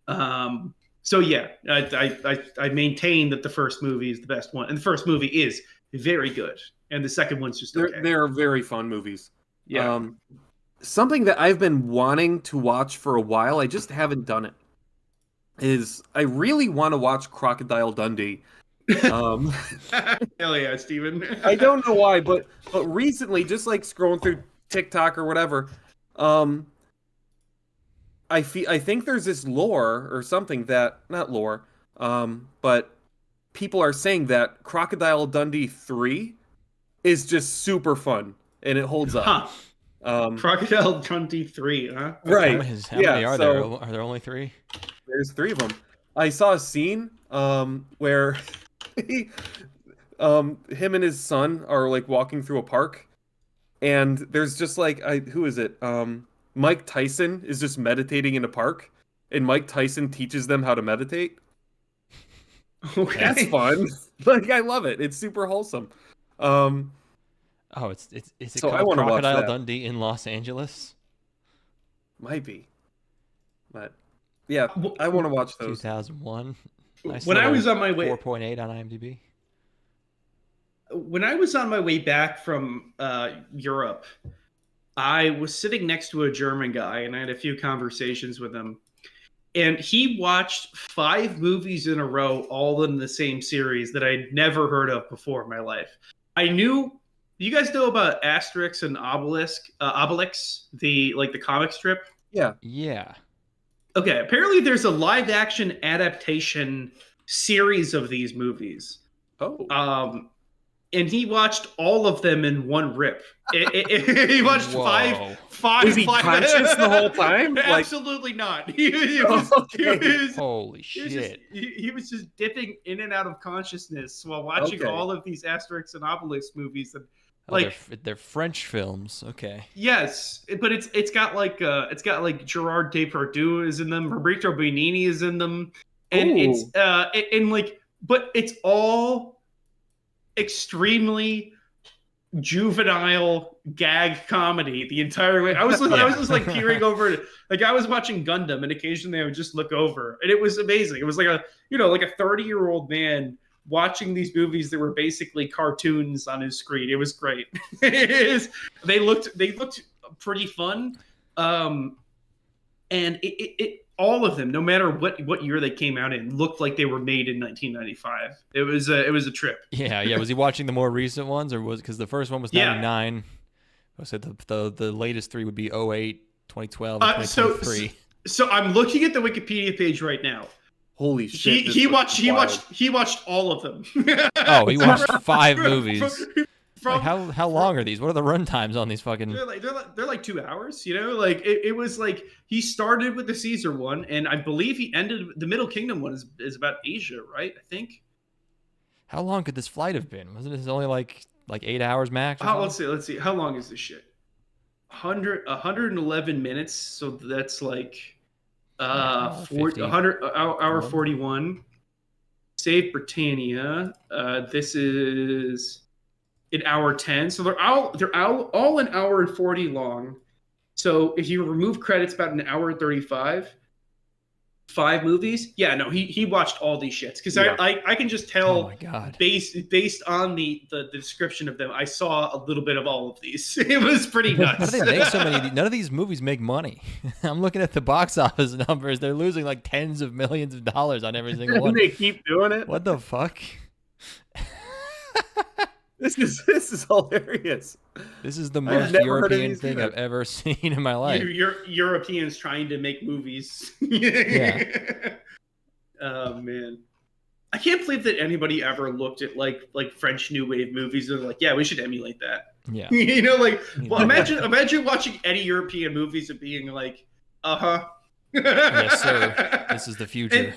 So yeah, I maintain that the first movie is the best one, and the first movie is very good, and the second one's just okay. They're very fun movies. Yeah. Something that I've been wanting to watch for a while, I just haven't done it, is I really want to watch Crocodile Dundee. Hell yeah, Steven. I don't know why, but recently, just like scrolling through TikTok or whatever, I think there's this lore or something that, not lore, but people are saying that Crocodile Dundee 3 is just super fun and it holds up. Huh. Crocodile Dundee 3, huh? Right. How many are there? Are there only 3? There's 3 of them. I saw a scene where him and his son are like walking through a park, and there's just like who is it? Mike Tyson is just meditating in a park, and Mike Tyson teaches them how to meditate. Okay. That's fun. Like I love it. It's super wholesome. Is it So I called wanna watch Crocodile that. Dundee in Los Angeles? Might be, but yeah, I want to watch those. 2001. When I was on my way, 4.8 on IMDb. when I was on my way back from Europe, I was sitting next to a German guy, and I had a few conversations with him. And he watched 5 movies in a row, all in the same series that I'd never heard of before in my life. I knew. You guys know about Asterix and Obelix, the comic strip? Yeah. Yeah. Okay, apparently there's a live-action adaptation series of these movies. Oh. And he watched all of them in one rip. He watched Whoa. five. Was he conscious the whole time? Absolutely not. He was, Holy shit. he was just dipping in and out of consciousness while watching all of these Asterix and Obelix movies. And they're French films. Okay. yes, but it's got like Gerard Depardieu is in them, Roberto Benigni is in them, and Ooh. but it's all extremely juvenile gag comedy the entire way. I was just like peering over, like I was watching Gundam, and occasionally I would just look over, and it was amazing. It was like a 30-year-old man watching these movies that were basically cartoons on his screen. It was great. They looked pretty fun, and it all of them, no matter what year they came out in, looked like they were made in 1995. It was a trip. Yeah. Was he watching the more recent ones, or was because the first one was 99? I said the latest three would be 08, 2012, and 2023. So I'm looking at the Wikipedia page right now. Holy shit! He watched all of them. Oh, he watched 5 movies. Like, how long are these? What are the run times on these fucking? They're like 2 hours. Like it was like he started with the Caesar one, and I believe he ended the Middle Kingdom one is about Asia, right? I think. How long could this flight have been? Wasn't it only like 8 hours max? Let's see. How long is this shit? 111 minutes. So that's like 100 hour 41. Save Britannia. This is an hour 10. So they're all an hour and 40 long. So if you remove credits, about an hour and 35. 5 movies. Yeah, no, he watched all these shits because I can just tell. Oh my God. Based on the description of them, I saw a little bit of all of these. It was pretty nuts. How do they make so many? None of these movies make money. I'm looking at the box office numbers. They're losing like tens of millions of dollars on every single one. They keep doing it. What the fuck? This is hilarious. This is the most European thing I've ever seen in my life. Europeans trying to make movies. Yeah. Oh man, I can't believe that anybody ever looked at like French New Wave movies and like, yeah, we should emulate that. Yeah. Well, imagine watching any European movies and being like, Yes, sir. This is the future.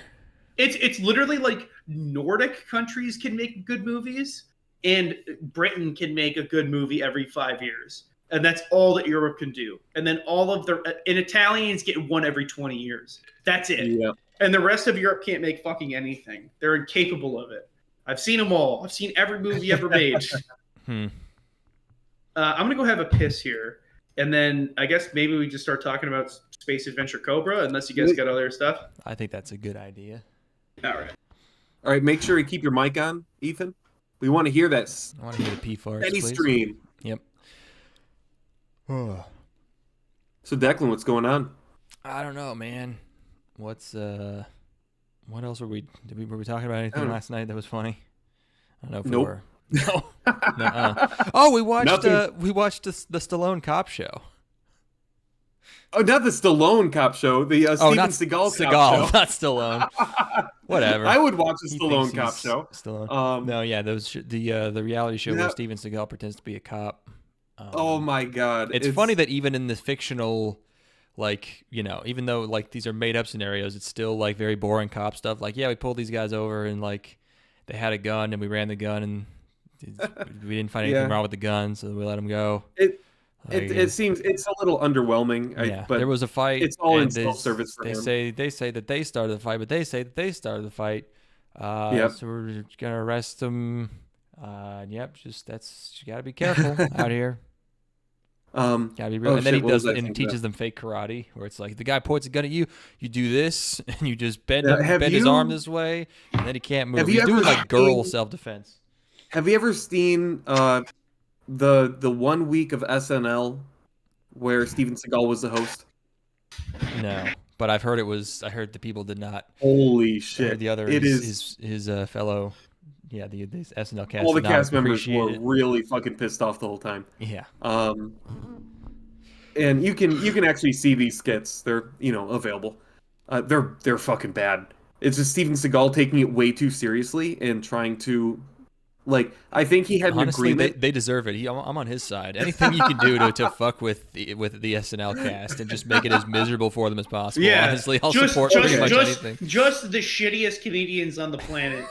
It's literally like Nordic countries can make good movies. And Britain can make a good movie every 5 years. And that's all that Europe can do. And then and Italians get one every 20 years. That's it. Yeah. And the rest of Europe can't make fucking anything. They're incapable of it. I've seen them all. I've seen every movie ever made. I'm going to go have a piss here. And then I guess maybe we just start talking about Space Adventure Cobra, unless you guys got other stuff. I think that's a good idea. All right, make sure you keep your mic on, Ethan. We want to hear that. I want to hear the P farts, Steady please. stream. Yep. So Declan, what's going on? I don't know, man. What else were we talking about anything last night that was funny? I don't know if we were. No. Oh, we watched the Stallone cop show. Oh, not the Stallone cop show. The Steven Seagal cop show. Not Stallone. Whatever. I would watch a Stallone cop show. Stallone. No, yeah, those the reality show where Steven Seagal pretends to be a cop. Oh my God! It's funny that even in the fictional, like, even though like these are made up scenarios, it's still like very boring cop stuff. Like, yeah, we pulled these guys over and like they had a gun and we ran the gun and we didn't find anything wrong with the gun, so we let them go. It seems it's a little underwhelming. But there was a fight. It's all in self-service for him. They say that they started the fight, but they say that they started the fight. So we're gonna arrest them. You gotta be careful out here. Gotta be real. And then he does and teaches them fake karate, where it's like the guy points a gun at you, you do this, and you just bend his arm this way, and then he can't move. He's doing like girl self-defense. Have you ever seen the 1 week of SNL where Steven Seagal was the host? No, but I heard the people did not. Holy shit! The other his fellow, the SNL cast. All the cast members were really fucking pissed off the whole time. Yeah. And you can actually see these skits. They're available. They're fucking bad. It's just Steven Seagal taking it way too seriously and trying to. Like, I think he had an agreement. They deserve it. I'm on his side. Anything you can do to fuck with the SNL cast and just make it as miserable for them as possible. Yeah, honestly, I'll support pretty much anything. Just the shittiest comedians on the planet,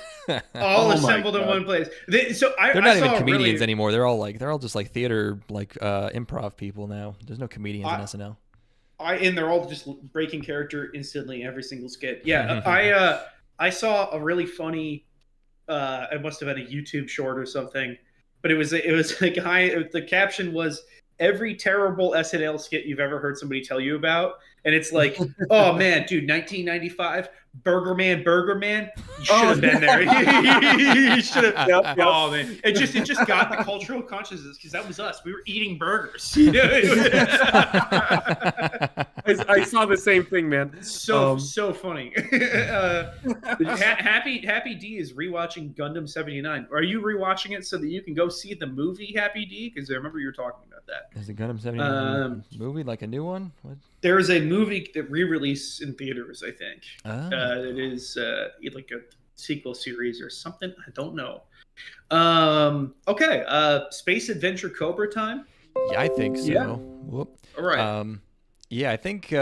all assembled in one place. They're not even comedians anymore. They're all just like theater, like improv people now. There's no comedians in SNL. And they're all just breaking character instantly every single skit. Yeah, I saw a really funny. It must have been a YouTube short or something but it was like the caption was every terrible SNL skit you've ever heard somebody tell you about, and it's like, oh man, dude, 1995, Burger Man, you should have been there. You should have. Yep. Oh man, it just got the cultural consciousness because that was us. We were eating burgers. I saw the same thing, man. So funny. Happy D is rewatching Gundam 79. Are you rewatching it so that you can go see the movie Happy D? Because I remember you were talking about that. Is the Gundam 79 movie like a new one? What? There is a movie that re-released in theaters, I think. Oh. It is like a sequel series or something. I don't know. Okay. Space Adventure Cobra time. Yeah, I think so. Yeah. Whoop. All right. Yeah, I think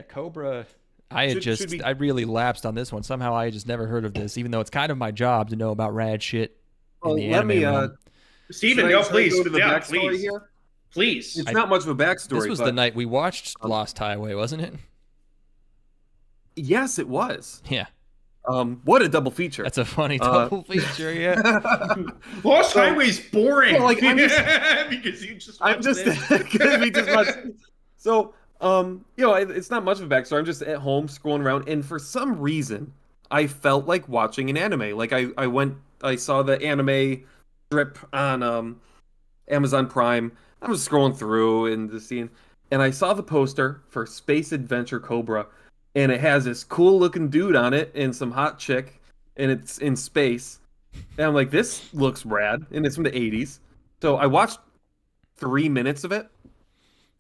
Cobra. I really lapsed on this one. Somehow I just never heard of this, even though it's kind of my job to know about rad shit in the anime realm. Steven, no, please. Go to the backstory here? Please. It's not much of a backstory. This was the night we watched Lost Highway, wasn't it? Yes, it was. Yeah. What a double feature. That's a funny double feature, yeah. Lost Highway's boring. Well, like, because you just watched it. So, it's not much of a backstory. I'm just at home scrolling around, and for some reason, I felt like watching an anime. Like I saw the anime strip on Amazon Prime. I was scrolling through and the scene, and I saw the poster for Space Adventure Cobra, and it has this cool looking dude on it and some hot chick, and it's in space. And I'm like, this looks rad, and it's from the 80s. So I watched 3 minutes of it,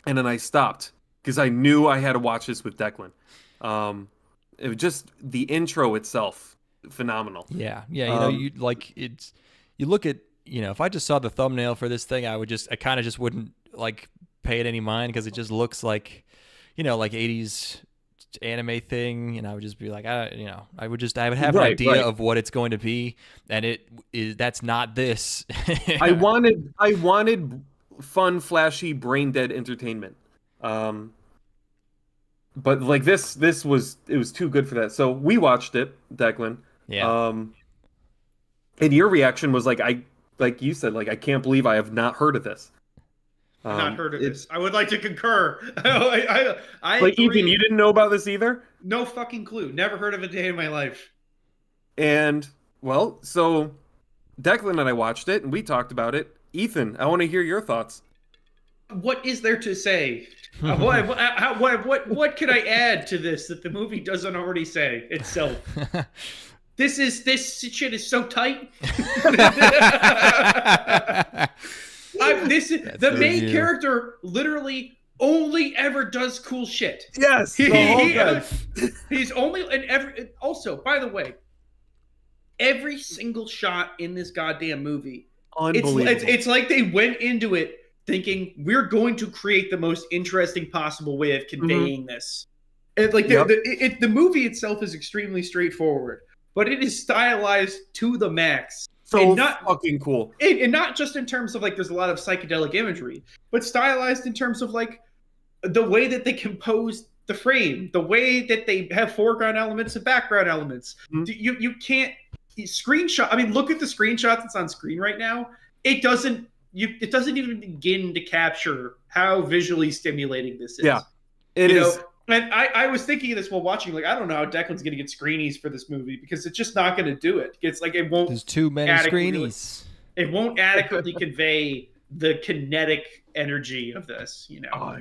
and then I stopped because I knew I had to watch this with Declan. It was just the intro itself, phenomenal. Yeah. You look at, if I just saw the thumbnail for this thing, I kind of just wouldn't like pay it any mind because it just looks like, like 80s anime thing, and I would just be like, I would have an idea of what it's going to be, and that's not this. I wanted fun, flashy, brain dead entertainment. But like this was too good for that. So we watched it, Declan. Yeah. And your reaction was like you said, I can't believe I have not heard of this. Not heard of this. I would like to concur. I like agree. Ethan, you didn't know about this either? No fucking clue. Never heard of a day in my life. And well, so Declan and I watched it and we talked about it. Ethan, I want to hear your thoughts. What is there to say? What could I add to this that the movie doesn't already say itself? This shit is so tight. The main character literally only ever does cool shit. Yes, he's only also, by the way, every single shot in this goddamn movie, unbelievable. It's like they went into it thinking we're going to create the most interesting possible way of conveying this. And the movie itself is extremely straightforward, but it is stylized to the max. So fucking cool. And not just in terms of there's a lot of psychedelic imagery, but stylized in terms of the way that they compose the frame, the way that they have foreground elements and background elements. Mm-hmm. You can't screenshot. I mean, look at the screenshot that's on screen right now. It doesn't even begin to capture how visually stimulating this is. Yeah, it is. And I was thinking of this while watching, I don't know how Declan's going to get screenies for this movie because it's just not going to do it. It's it won't. There's too many screenies. It won't adequately convey the kinetic energy of this, Oh,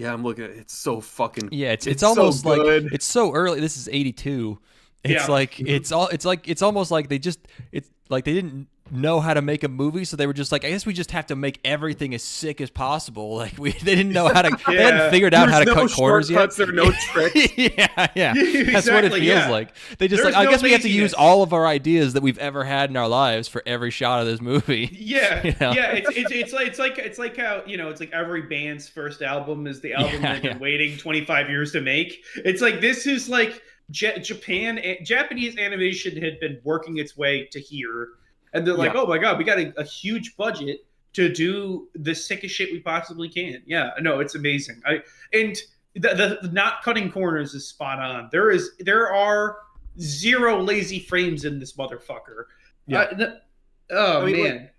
I'm looking at it. It's so fucking. Yeah, it's almost so good. It's so early. This is 82. It's it's almost like they didn't know how to make a movie, so they were just I guess we just have to make everything as sick as possible. They didn't know how to. They hadn't figured out how to cut corners yet. There are no tricks. yeah. That's what it feels like. They just I guess we have to use all of our ideas that we've ever had in our lives for every shot of this movie. Yeah, it's like how it's like every band's first album is the album they've been waiting 25 years to make. It's like this is Japanese animation had been working its way to here. And they're oh my God, we got a huge budget to do the sickest shit we possibly can. Yeah, no, it's amazing. And the not cutting corners is spot on. There are zero lazy frames in this motherfucker. Yeah. Man.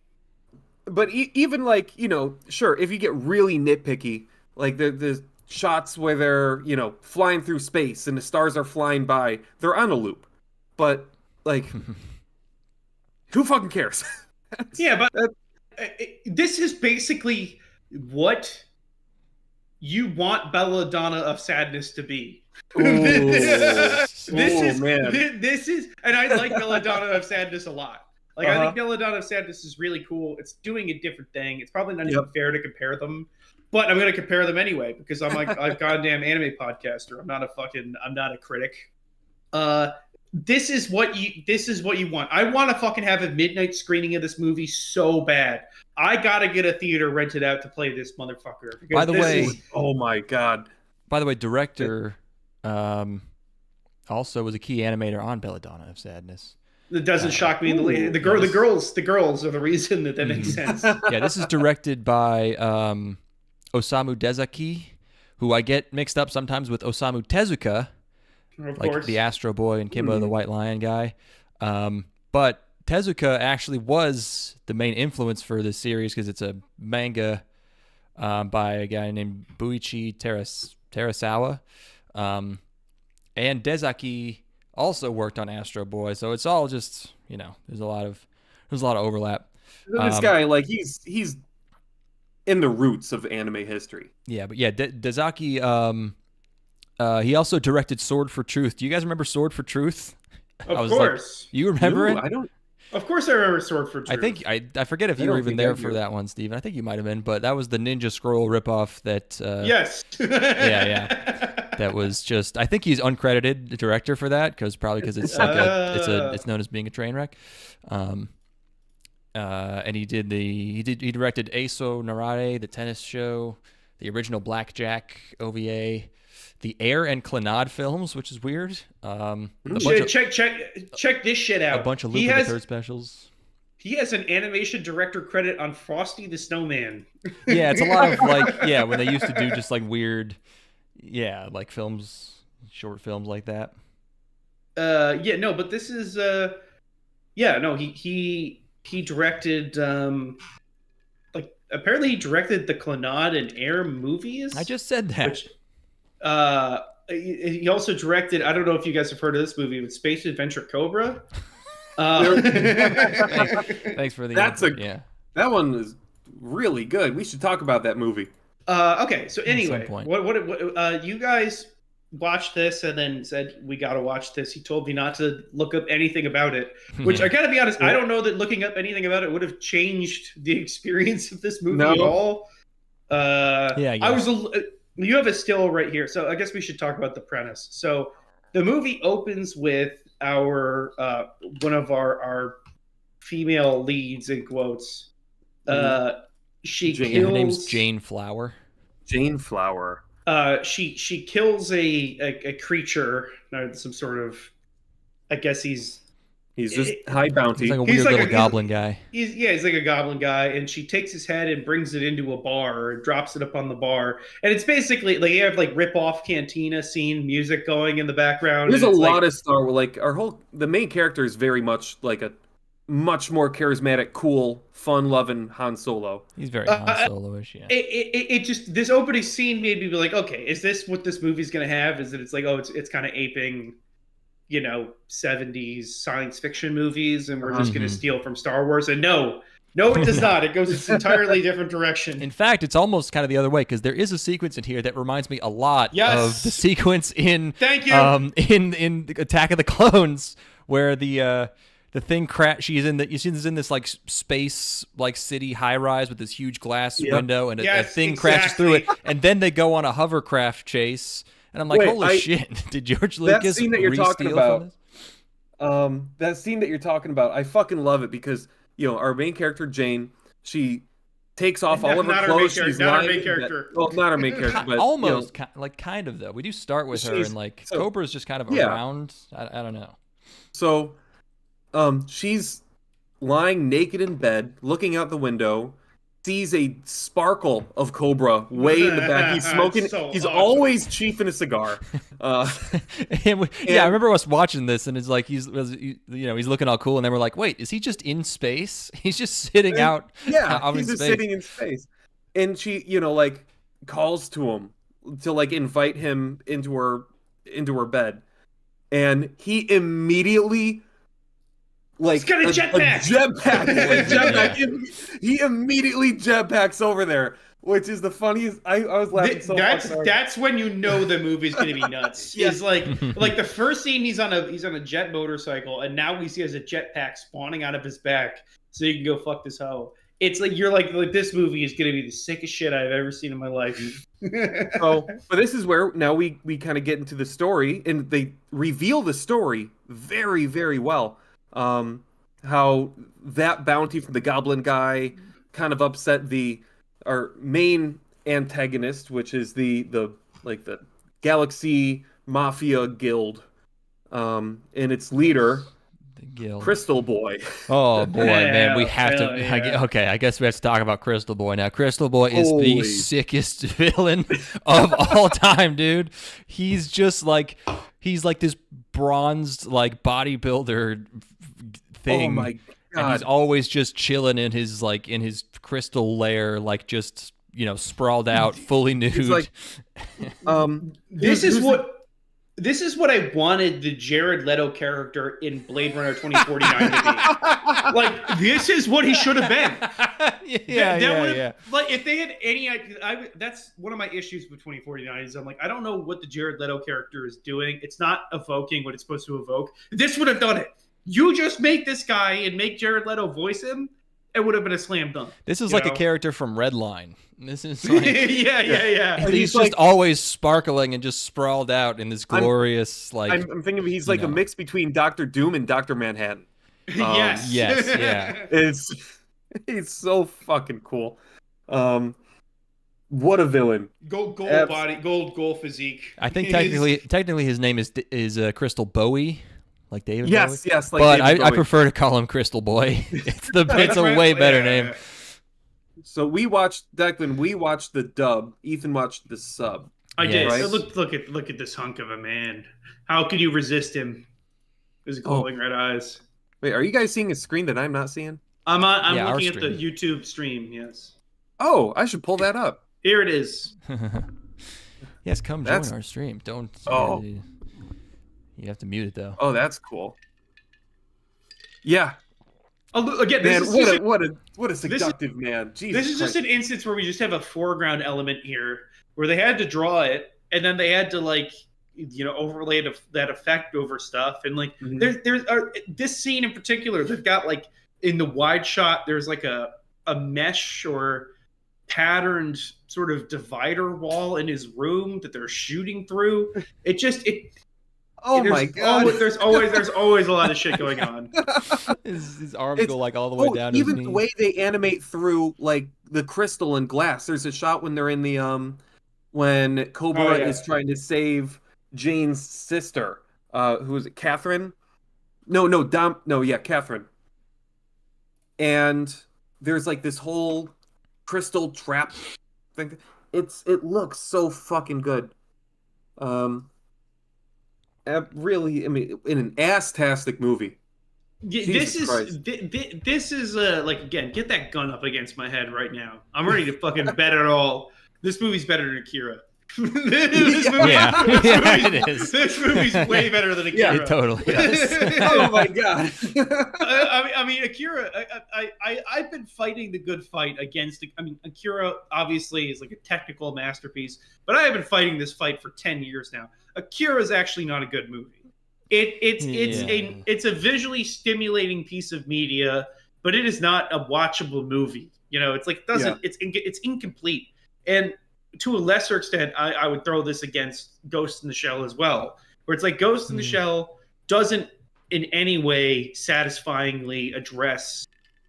but even like, sure, if you get really nitpicky, like the shots where they're, flying through space and the stars are flying by, they're on a loop. But like, who fucking cares? Yeah, but this is basically what you want Belladonna of Sadness to be. This is, and I like Belladonna of Sadness a lot. Like, I think Belladonna of Sadness is really cool. It's doing a different thing. It's probably not even fair to compare them, but I'm going to compare them anyway because I'm like a goddamn anime podcaster. I'm not a critic. This is what you want. I want to fucking have a midnight screening of this movie so bad. I gotta get a theater rented out to play this motherfucker. By the way, oh my god. By the way, director also was a key animator on Belladonna of Sadness. It doesn't shock me. The girls are the reason that makes sense. Yeah, this is directed by Osamu Dezaki, who I get mixed up sometimes with Osamu Tezuka, like the Astro Boy and Kimba the White Lion guy. But Tezuka actually was the main influence for this series because it's a manga by a guy named Buichi Terasawa. And Dezaki also worked on Astro Boy, so it's all just, there's a lot of overlap. This guy, like, he's in the roots of anime history. Yeah, but yeah, Dezaki, he also directed Sword for Truth. Do you guys remember Sword for Truth? Of course. You remember it? I don't. Of course I remember Sword for Truth. I think I forget if you were even there for that one, Steven. I think you might have been, but that was the Ninja Scroll ripoff that yes. yeah. That was just, I think he's uncredited the director for that because it's like it's known as being a train wreck. And he directed Aso Narare, the tennis show, the original Blackjack OVA, the Air and Clannad films, which is weird. Check this shit out. A bunch of Lupin the Third specials. He has an animation director credit on Frosty the Snowman. Yeah, it's a lot of when they used to do just like weird, like films, short films like that. But this is he directed apparently he directed the Clannad and Air movies. I just said that. Which, he also directed, I don't know if you guys have heard of this movie, but Space Adventure Cobra. Thanks for the that one is really good. We should talk about that movie. Okay, so anyway, what you guys watched this and then said we gotta watch this. He told me not to look up anything about it, which I gotta be honest, I don't know that looking up anything about it would have changed the experience of this movie at all. You have a still right here, so I guess we should talk about the premise. So the movie opens with our one of our female leads in quotes. Her name's Jane Flower. Jane Flower. She kills a creature, some sort of, I guess he's just high bounty. He's like a weird little goblin guy. He's like a goblin guy, and she takes his head and brings it into a bar and drops it up on the bar. And it's basically like you have like rip-off cantina scene music going in the background. There's a lot of Star Wars. Like the main character is very much like a much more charismatic, cool, fun-loving Han Solo. He's very Han Solo-ish, yeah. It just, this opening scene made me be like, okay, is this what this movie's gonna have? Is that it's like, it's kind of aping, 70s science fiction movies, and we're just gonna steal from Star Wars? And no, it does not. It goes this entirely different direction. In fact, it's almost kind of the other way, because there is a sequence in here that reminds me a lot of the sequence in in Attack of the Clones, where the thing she's in this like space like city high rise with this huge glass window, and a thing crashes through it, and then they go on a hovercraft chase, and I'm like, holy shit! Did George Lucas that scene that you're talking about? From this? That scene that you're talking about, I fucking love it because our main character Jane, she takes off all of her clothes. She's not our main character. Well, not our main character, but almost kind of though. We do start with her, and like Cobra's just kind of around. I don't know. So. She's lying naked in bed, looking out the window, sees a sparkle of Cobra way in the back. He's smoking. So he's awesome. always chiefing a cigar. Yeah, I remember us watching this, and it's like he's looking all cool, and then we're like, wait, is he just in space? He's just sitting out. Yeah, out he's in just space. sitting in space, and she, like, calls to him to like invite him into her bed, and he immediately. Like He's got a jetpack. He immediately jetpacks over there, which is the funniest. I was laughing so much. That's when you know the movie's gonna be nuts. Yeah. Is like the first scene he's on a jet motorcycle, and now we see has a jetpack spawning out of his back, so you can go fuck this hoe. It's like you're like this movie is gonna be the sickest shit I've ever seen in my life. But this is where now we kind of get into the story, and they reveal the story very, very well. How that bounty from the goblin guy kind of upset our main antagonist, which is the Galaxy Mafia Guild, and its leader, The guild. Crystal Boy. Oh boy, man, we have hell to. yeah. Okay, I guess we have to talk about Crystal Boy now. Crystal Boy is Holy. the sickest villain of all time, dude. He's just like this bronzed like bodybuilder thing. Oh my And god! he's always just chilling in his crystal lair, like just sprawled out, fully nude. He's like, This is what I wanted the Jared Leto character in Blade Runner 2049 to be. Like, this is what he should have been. yeah. Like, if they had any, that's one of my issues with 2049 is I'm like, I don't know what the Jared Leto character is doing. It's not evoking what it's supposed to evoke. This would have done it. You just make this guy and make Jared Leto voice him. It would have been a slam dunk. This is like a character from Redline. This is like, yeah. he's just always sparkling and just sprawled out in this glorious I'm thinking he's like a mix between Doctor Doom and Doctor Manhattan. Yes. Yes, yeah. It's so fucking cool. What a villain! Gold body, gold physique. I think technically his name is Crystal Bowie, like David Bowie. Yes, like but David I Bowie. prefer to call him Crystal Boy. It's a way better name. So we watched Declan. We watched the dub. Ethan watched the sub. I did. Right? Look at this hunk of a man. How could you resist him? His glowing red eyes. Wait, are you guys seeing a screen that I'm not seeing? I'm looking at stream. the YouTube stream. Yes. Oh, I should pull that up. Here it is. Yes, come join our stream. Don't. Oh. You have to mute it though. Oh, that's cool. Yeah, Oh, again, man, this is what a seductive man. Jesus this is just Christ. an instance where we just have a foreground element here, where they had to draw it, and then they had to overlay that effect over stuff, and there's this scene in particular. They've got in the wide shot, there's like a mesh or patterned sort of divider wall in his room that they're shooting through. Oh my god! There's always a lot of shit going on. His arms go all the way down. To Even his the knee. way they animate through the crystal and glass. There's a shot when they're in the when Cobra is trying to save Jane's sister. Who is it? Catherine? Catherine. And there's this whole crystal trap thing. It looks so fucking good. Really, I mean, in an ass-tastic movie. This is again, get that gun up against my head right now. I'm ready to fucking bet it all. This movie's better than Akira. It is. This movie's way better than Akira. Yeah, it totally is. Oh my god! I mean, Akira. I've been fighting the good fight against. I mean, Akira obviously is a technical masterpiece, but I have been fighting this fight for 10 years now. Akira is actually not a good movie. It's a visually stimulating piece of media, but it is not a watchable movie. It's incomplete. And to a lesser extent, I would throw this against Ghost in the Shell as well, where it's Ghost in the Shell doesn't in any way satisfyingly address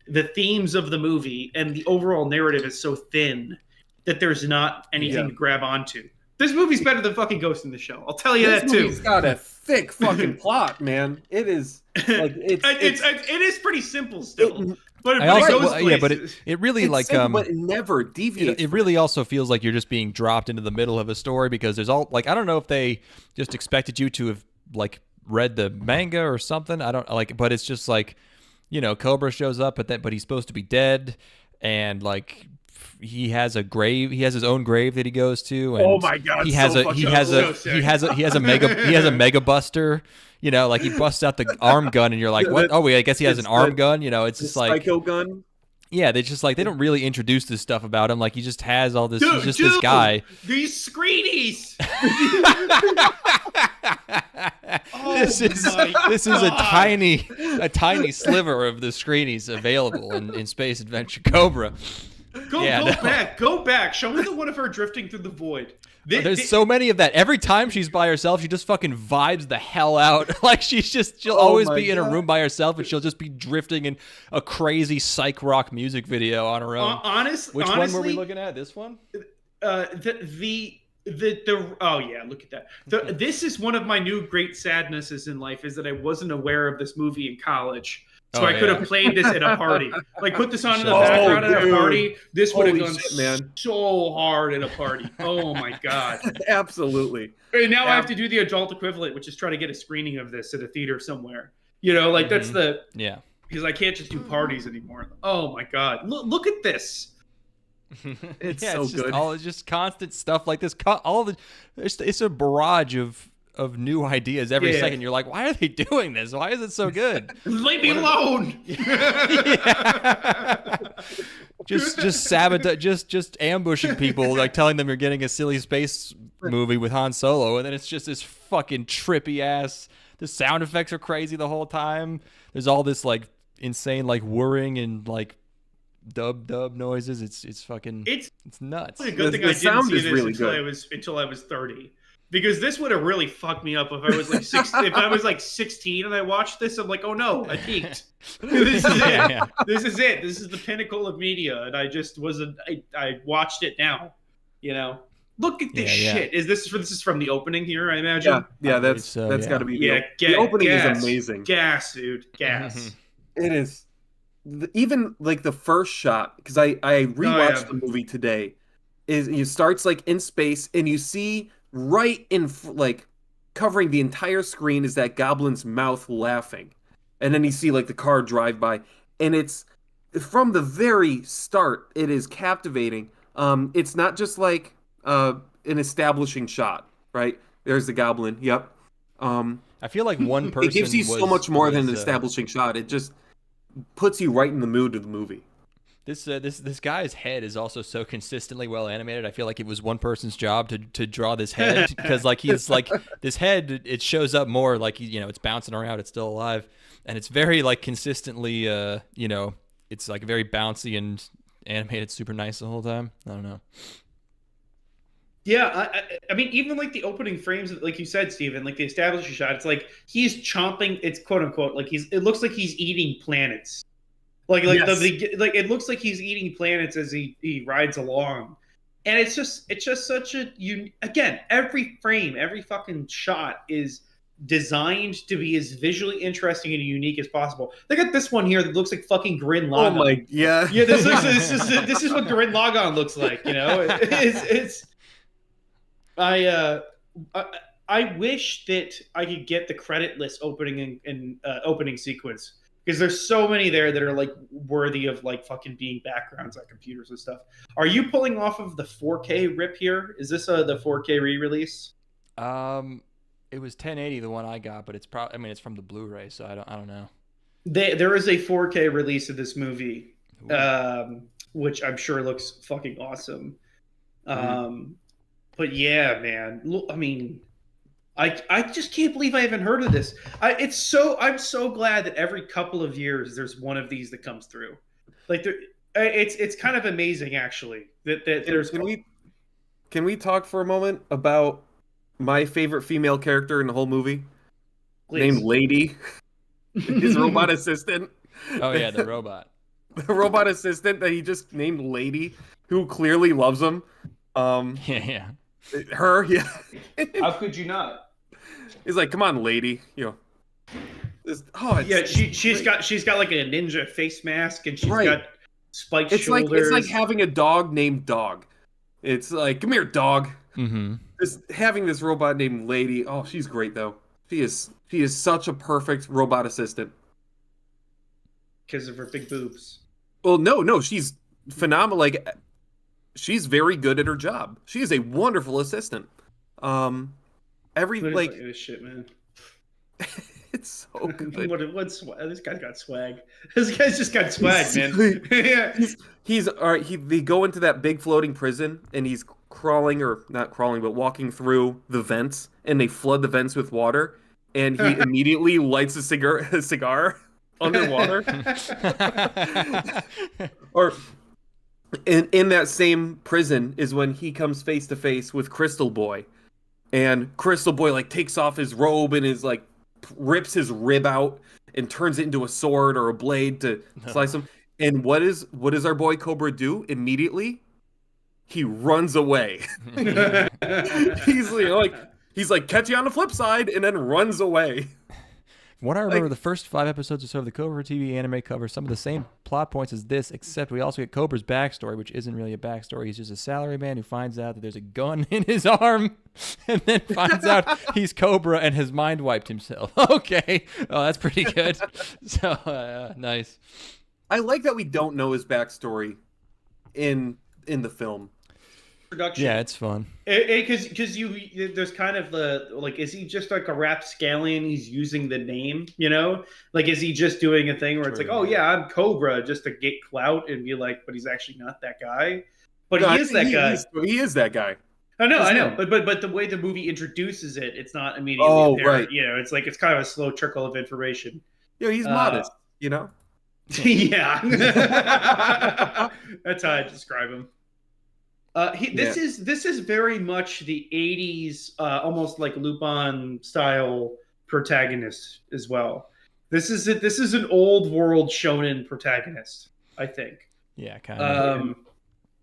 the themes of the movie, and the overall narrative is so thin that there's not anything to grab onto. This movie's better than fucking Ghost in the Shell. I'll tell you that too. It's got a thick fucking plot, man. It is it is pretty simple still. But I also, it goes yeah, but places. it really It's like simple, but it never deviates. it really also feels like you're just being dropped into the middle of a story because there's all like I don't know if they just expected you to have like read the manga or something. I don't like, but it's just like, you know, Cobra shows up, but he's supposed to be dead, and like he has a grave. He has his own grave that he goes to, and Oh my God, he has so a he fucking has so a sick. he has a mega buster. You know, like he busts out the arm gun, and you're like, what? Oh wait, I guess he has an It's arm the- gun. You know, it's The just like psycho gun. yeah, they just like they don't really introduce this stuff about him. Like he just has all this. Dude, He's just this guy. These screenies. This is a tiny sliver of the screenies available in Space Adventure Cobra. Go back. Show me the one of her drifting through the void. There's so many of that. Every time she's by herself, she just fucking vibes the hell out. Like she'll always be in a room by herself, and she'll just be drifting in a crazy psych rock music video on her own. Which one were we looking at? This one? Oh yeah, look at that. This is one of my new great sadnesses in life is that I wasn't aware of this movie in college. So I could have played this at a party. Like put this on in the background at a party. This would have gone so hard at a party. Oh my God. Absolutely. And now I have to do the adult equivalent, which is try to get a screening of this at a theater somewhere. You know, like that's the because I can't just do parties anymore. Oh my God. Look at this. It's it's good. It's just constant stuff like this. It's a barrage of new ideas every second. You're like, why are they doing this? Why is it so good? Leave me alone. Just sabotage, just ambushing people, like telling them you're getting a silly space movie with Han Solo, and then it's just this fucking trippy ass. The sound effects are crazy the whole time. There's all this like insane like whirring and like dub noises. It's fucking it's nuts. It's a good thing I didn't see this until I was 30. Because this would have really fucked me up if I was like 16 and I watched this. I'm like, oh no, I peaked. This is it. Yeah. This is it. This is the pinnacle of media, and I just wasn't. I watched it now. You know, look at this shit. This is from the opening here? I imagine. Yeah, that's got to be. The opening is amazing. Gas, dude, gas. It is. Even like the first shot, because I rewatched the movie today. It starts like in space, and you see. Right in like covering the entire screen is that goblin's mouth laughing, and then you see like the car drive by, and it's from the very start it is captivating. It's not just like an establishing shot, right? There's the goblin. Yep. I feel like one person. It gives you so much more than an establishing shot. It just puts you right in the mood of the movie. This guy's head is also so consistently well animated. I feel like it was one person's job to draw this head because like he's like this head. It shows up more like it's bouncing around. It's still alive, and it's very like consistently. It's like very bouncy and animated, super nice the whole time. I don't know. Yeah, I mean, even like the opening frames, like you said, Steven, like the establishing shot, it's like he's chomping. It's quote unquote like it looks like he's eating planets. Like it looks like he's eating planets as he rides along, and it's just such a again, every frame, every fucking shot is designed to be as visually interesting and unique as possible. Look at this one here that looks like fucking Gurren Lagann. Oh my yeah. This is what Gurren Lagann looks like. You know, I wish that I could get the creditless opening and opening sequence. Because there's so many there that are like worthy of like fucking being backgrounds on computers and stuff. Are you pulling off of the 4K rip here? Is this the 4K re-release? It was 1080 the one I got, but it's probably it's from the Blu-ray, so I don't know. There is a 4K release of this movie, which I'm sure looks fucking awesome. But yeah, man, look, I mean. I just can't believe I haven't heard of this. I'm so glad that every couple of years there's one of these that comes through. Like it's kind of amazing actually that there's. Can we talk for a moment about my favorite female character in the whole movie? Please. Named Lady, his robot assistant. Oh yeah, the robot. The robot assistant that he just named Lady, who clearly loves him. Yeah. Her, yeah. How could you not? He's like, come on, lady. Yeah, she's got like a ninja face mask, and she's got spiked It's shoulders. like having a dog named Dog. It's like, come here, dog. Mm-hmm. Having this robot named Lady. Oh, she's great though. She is such a perfect robot assistant. Because of her big boobs. Well, no, she's phenomenal. Like, she's very good at her job. She is a wonderful assistant. This shit, man. It's so good. This guy's got swag. This guy's just got swag, man. Yeah. He's all right. They go into that big floating prison, and he's crawling, or not crawling, but walking through the vents, and they flood the vents with water, and he immediately lights a cigar underwater. Or in that same prison is when he comes face to face with Crystal Boy, and Crystal Boy like takes off his robe and is like rips his rib out and turns it into a sword or a blade to slice him. And what does our boy Cobra do immediately? He runs away. He's like, catch you on the flip side, and then runs away. What I remember, the first 5 episodes or so of the Cobra TV anime cover some of the same plot points as this, except we also get Cobra's backstory, which isn't really a backstory. He's just a salaryman who finds out that there's a gun in his arm, and then finds out he's Cobra and has mind wiped himself. Okay, oh, that's pretty good. So nice. I like that we don't know his backstory in the film. Production. Yeah, it's fun. Because there's kind of the like, is he just like a rapscallion? He's using the name, you know? Like, is he just doing a thing where it's like, oh yeah, I'm Cobra, just to get clout and be like, but he's actually not that guy. But he is that guy. He is that guy. I know. But the way the movie introduces it, it's not immediately apparent. Right. You know, it's like it's kind of a slow trickle of information. Yeah, he's modest. You know. Yeah. That's how I describe him. This is very much the 80s, almost like Lupin style protagonist as well. This is an old world shonen protagonist, I think. Yeah, kind of.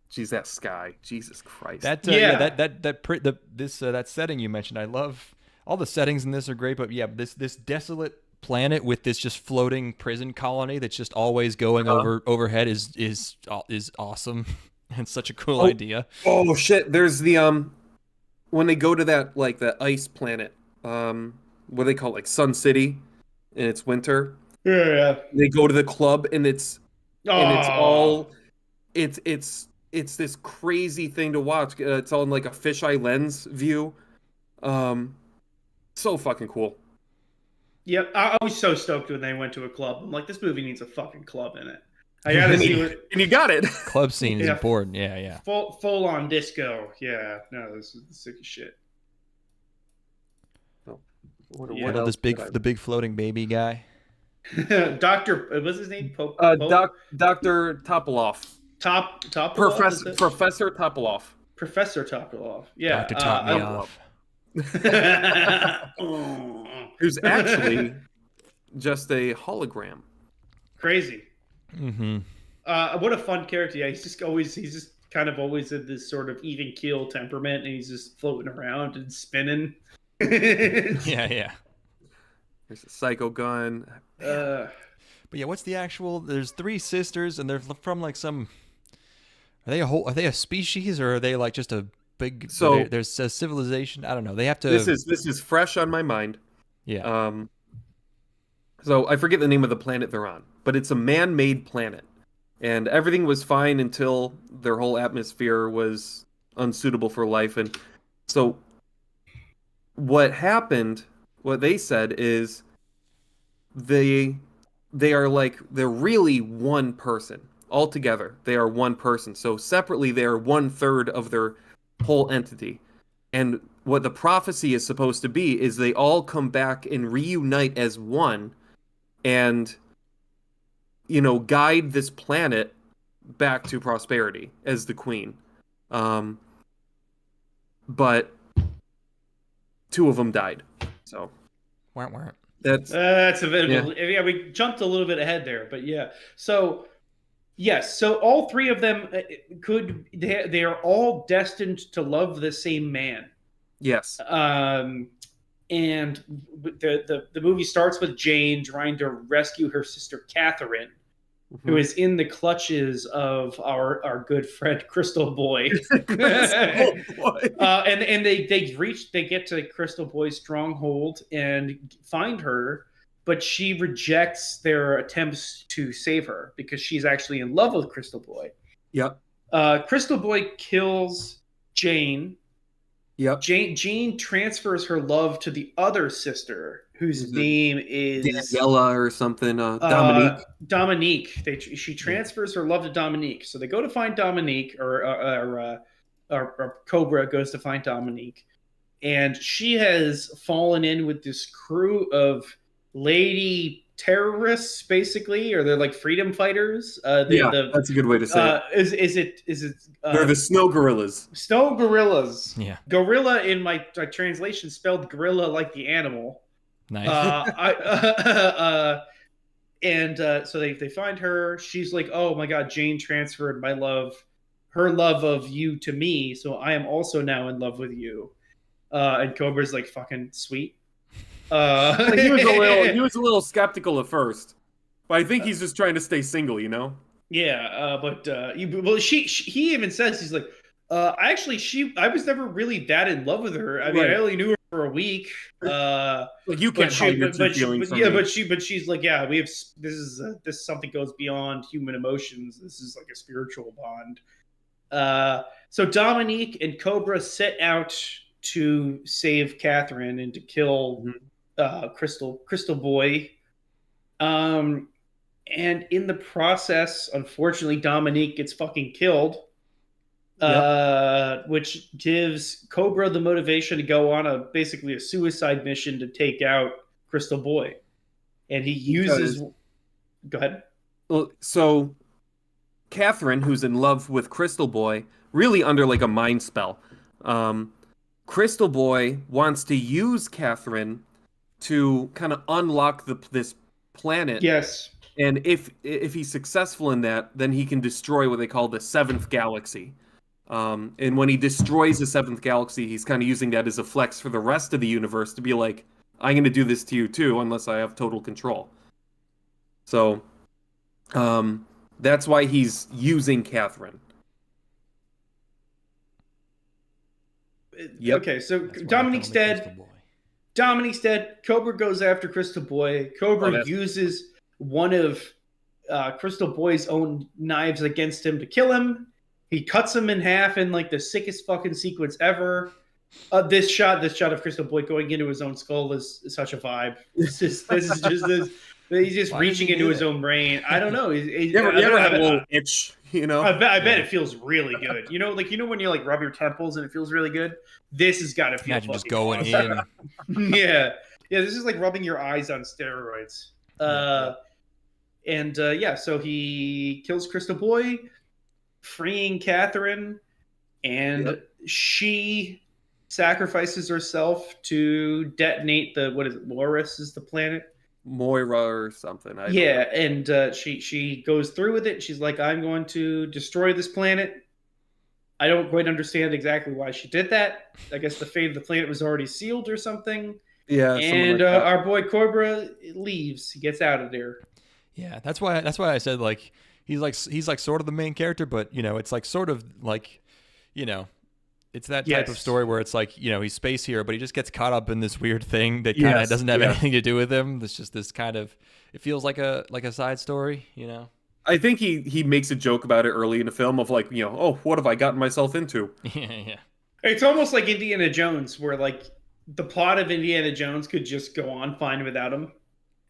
Geez, that sky, Jesus Christ. That setting you mentioned, I love. All the settings in this are great, but yeah, this desolate planet with this just floating prison colony that's just always going overhead is awesome. It's such a cool idea. Oh shit! There's the when they go to that like the ice planet, what do they call it? Like Sun City, and it's winter. Yeah. They go to the club, and it's this crazy thing to watch. It's all in like a fisheye lens view. So fucking cool. Yep, I was so stoked when they went to a club. I'm like, this movie needs a fucking club in it. I gotta see what. And you got it. Club scene is important. Yeah. Full on disco. Yeah. No, this is the sick as shit. What else? The big floating baby guy. Doctor, what's his name? Dr. Topolov. Topolov. Professor Topolov. Professor Topolov. Yeah. Doctor top me off. Who's actually just a hologram. Crazy. Mm-hmm. What a fun character. Yeah, he's just kind of always in this sort of even keel temperament, and he's just floating around and spinning. Yeah. There's a psycho gun. But yeah, what's the actual? There's 3 sisters, and they're from like some. Are they a species, or are they like just a big? So there's a civilization. I don't know. They have to. This is fresh on my mind. Yeah. So I forget the name of the planet they're on, but it's a man-made planet, and everything was fine until their whole atmosphere was unsuitable for life. And so what happened, what they said is they're really one person. Altogether, they are one person. So separately, they are 1/3 of their whole entity. And what the prophecy is supposed to be is they all come back and reunite as one, and guide this planet back to prosperity as the queen. But 2 of them died. So that's a bit yeah, we jumped a little bit ahead there, but yeah. So yes, so all 3 of them they are all destined to love the same man. Yes. and the movie starts with Jane trying to rescue her sister Catherine, who is in the clutches of our good friend Crystal Boy. Crystal Boy. And they get to Crystal Boy's stronghold and find her, but she rejects their attempts to save her because she's actually in love with Crystal Boy. Yep. Crystal Boy kills Jane. Yep. Jane transfers her love to the other sister, whose name is Daniela or something. Dominique. Dominique. She transfers her love to Dominique. So they go to find Dominique, or Cobra goes to find Dominique, and she has fallen in with this crew of lady terrorists, basically, or they're like freedom fighters. That's a good way to say it. Is it? They're the snow gorillas. Snow gorillas. Yeah. Gorilla in my translation spelled gorilla like the animal. Nice. So they find her. She's like, oh my god, Jane transferred her love of you to me, so I am also now in love with you. And Cobra's like, fucking sweet. He was a little skeptical at first, but I think he's just trying to stay single, you know? Yeah, he even says, he's like, I was never really that in love with her. I mean, I only knew her for a week. Like, you can't hide your true feelings from me. But she's like, yeah, this something goes beyond human emotions. This is like a spiritual bond. So Dominique and Cobra set out to save Catherine and to kill Crystal Boy. And in the process, unfortunately, Dominique gets fucking killed. Which gives Cobra the motivation to go on basically a suicide mission to take out Crystal Boy. And he uses... Go ahead. Well, so Catherine, who's in love with Crystal Boy, really under like a mind spell. Crystal Boy wants to use Catherine to kind of unlock this planet. Yes. And if he's successful in that, then he can destroy what they call the seventh galaxy. And when he destroys the seventh galaxy, he's kind of using that as a flex for the rest of the universe to be like, I'm going to do this to you too, unless I have total control. So, that's why he's using Catherine. Yep. Okay, so Dominique's dead. Dominique's dead. Cobra goes after Crystal Boy. Cobra uses one of Crystal Boy's own knives against him to kill him. He cuts him in half in like the sickest fucking sequence ever. This shot of Crystal Boy going into his own skull is such a vibe. This is just he's just reaching into his own brain. I don't know. You ever have a little itch, you know? I bet it feels really good. You know when you like rub your temples and it feels really good? This has got to feel Imagine just going awesome. In. Yeah. This is like rubbing your eyes on steroids. So he kills Crystal Boy, freeing Catherine, and she sacrifices herself to detonate Loris is the planet? Moira or something. And she goes through with it. She's like, I'm going to destroy this planet. I don't quite understand exactly why she did that. I guess the fate of the planet was already sealed or something. Yeah. And our boy Cobra leaves. He gets out of there. Yeah, that's why I said like he's like sort of the main character, but you know, it's like sort of like, you know, it's that type of story where it's like, you know, he's space hero, but he just gets caught up in this weird thing that kind of doesn't have anything to do with him. It's just this kind of, it feels like a side story, you know? I think he makes a joke about it early in the film of like, you know, oh, what have I gotten myself into? Yeah. It's almost like Indiana Jones, where like the plot of Indiana Jones could just go on fine without him.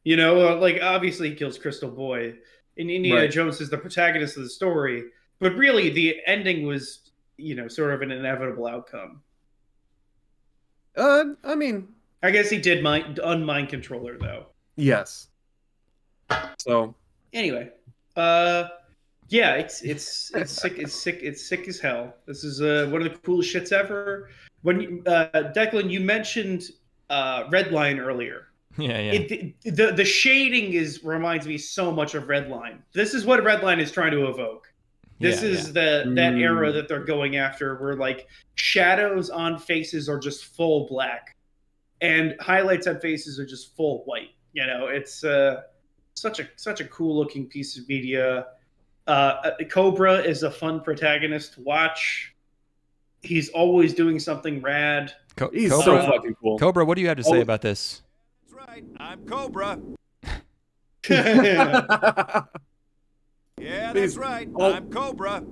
You know, like obviously he kills Crystal Boy, and Indiana Jones is the protagonist of the story, but really the ending was, you know, sort of an inevitable outcome. I mean, I guess he did unmind controller though. Yes. So anyway, it's sick. It's sick as hell. This is one of the coolest shits ever. When Declan, you mentioned Redline earlier. Yeah. The shading reminds me so much of Redline. This is what Redline is trying to evoke. This is that era that they're going after, where like shadows on faces are just full black. and highlights on faces are just full white. You know, it's such a cool looking piece of media. Cobra is a fun protagonist to watch. He's always doing something rad. He's Cobra, so fucking cool. Cobra, what do you have to say about this? That's right. I'm Cobra. Yeah. Yeah, that's right. I'm Cobra.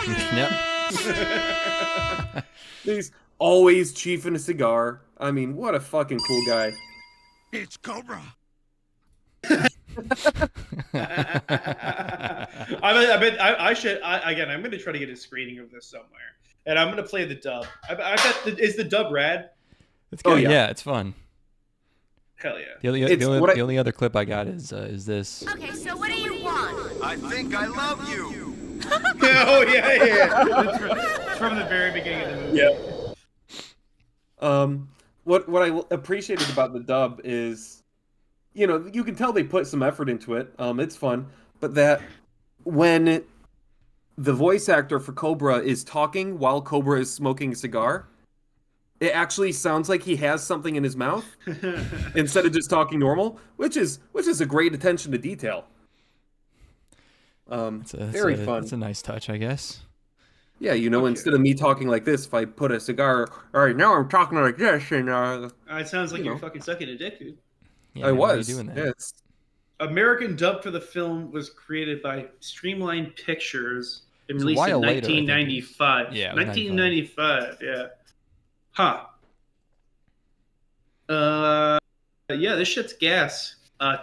Yep. He's always chiefing a cigar. I mean, what a fucking cool guy. It's Cobra. I should. Again, I'm going to try to get a screening of this somewhere, and I'm going to play the dub. I bet is the dub rad? It's good. Oh, yeah. Yeah, it's fun. Hell yeah. The only other clip I got is this. Okay, so what do you want? I think I love you. Oh yeah. It's from the very beginning of the movie. Yeah. What I appreciated about the dub is, you know, you can tell they put some effort into it. It's fun, but that when the voice actor for Cobra is talking while Cobra is smoking a cigar, it actually sounds like he has something in his mouth instead of just talking normal, which is a great attention to detail. Very fun. It's a nice touch, I guess. Yeah, you know, instead of me talking like this, if I put a cigar, all right, now I'm talking like this, and It sounds like you're fucking sucking a dick, dude. Yeah, I man, why are you was. doing that? Yes. American dub for the film was created by Streamline Pictures and It was a released in while later, I think. 1995. Yeah, it was 1995. Yeah. Huh. Yeah, this shit's gas.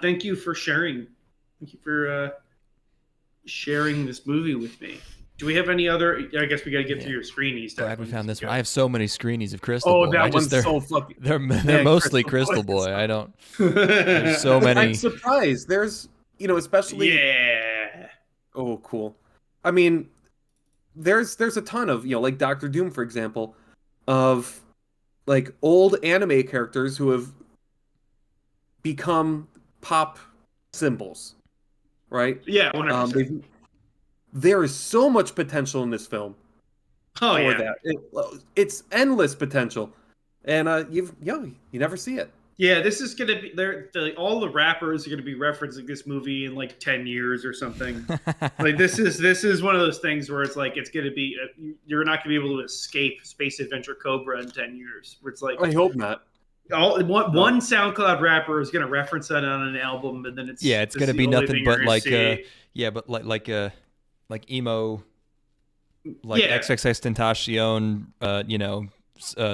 Thank you for sharing. Thank you for sharing this movie with me. Do we have any other? I guess we got to get through your screenies. Glad we found this one. I have so many screenies of Crystal Oh, Boy. that one's so fucking. They're Man, mostly Crystal Crystal Boy. Boy. I don't. There's so many. I'm surprised. There's, you know, especially. Yeah. Oh, cool. I mean, there's a ton of, you know, like Doctor Doom, for example, of like old anime characters who have become pop symbols, right? Yeah. 100%. There is so much potential in this film. Oh for yeah. that. It's endless potential, and you never see it. Yeah, this is gonna be all the rappers are gonna be referencing this movie in like 10 years or something. Like this is one of those things where it's like it's gonna be you're not gonna be able to escape Space Adventure Cobra in 10 years. Where it's like I hope not. One SoundCloud rapper is gonna reference that on an album, and then it's gonna be nothing but like emo, like XXXTentacion, you know,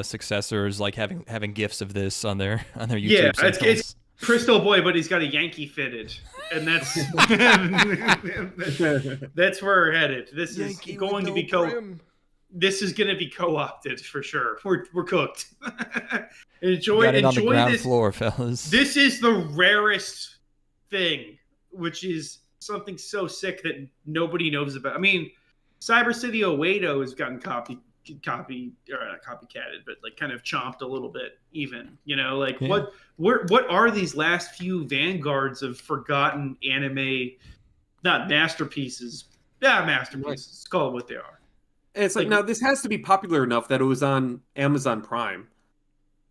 successors, like having gifs of this on their YouTube. Yeah, channels. it's Crystal Boy, but he's got a Yankee fitted, and that's that's where we're headed. This is going to be This is going to be co-opted for sure. We're cooked. enjoy Got it on the ground this floor, fellas. This is the rarest thing, which is something so sick that nobody knows about. I mean, Cyber City Oedo has gotten copycatted, but like kind of chomped a little bit even, you know, like what are these last few vanguards of forgotten anime, not masterpieces. Yeah, masterpieces. Call it what they are. And it's like, now this has to be popular enough that it was on Amazon Prime.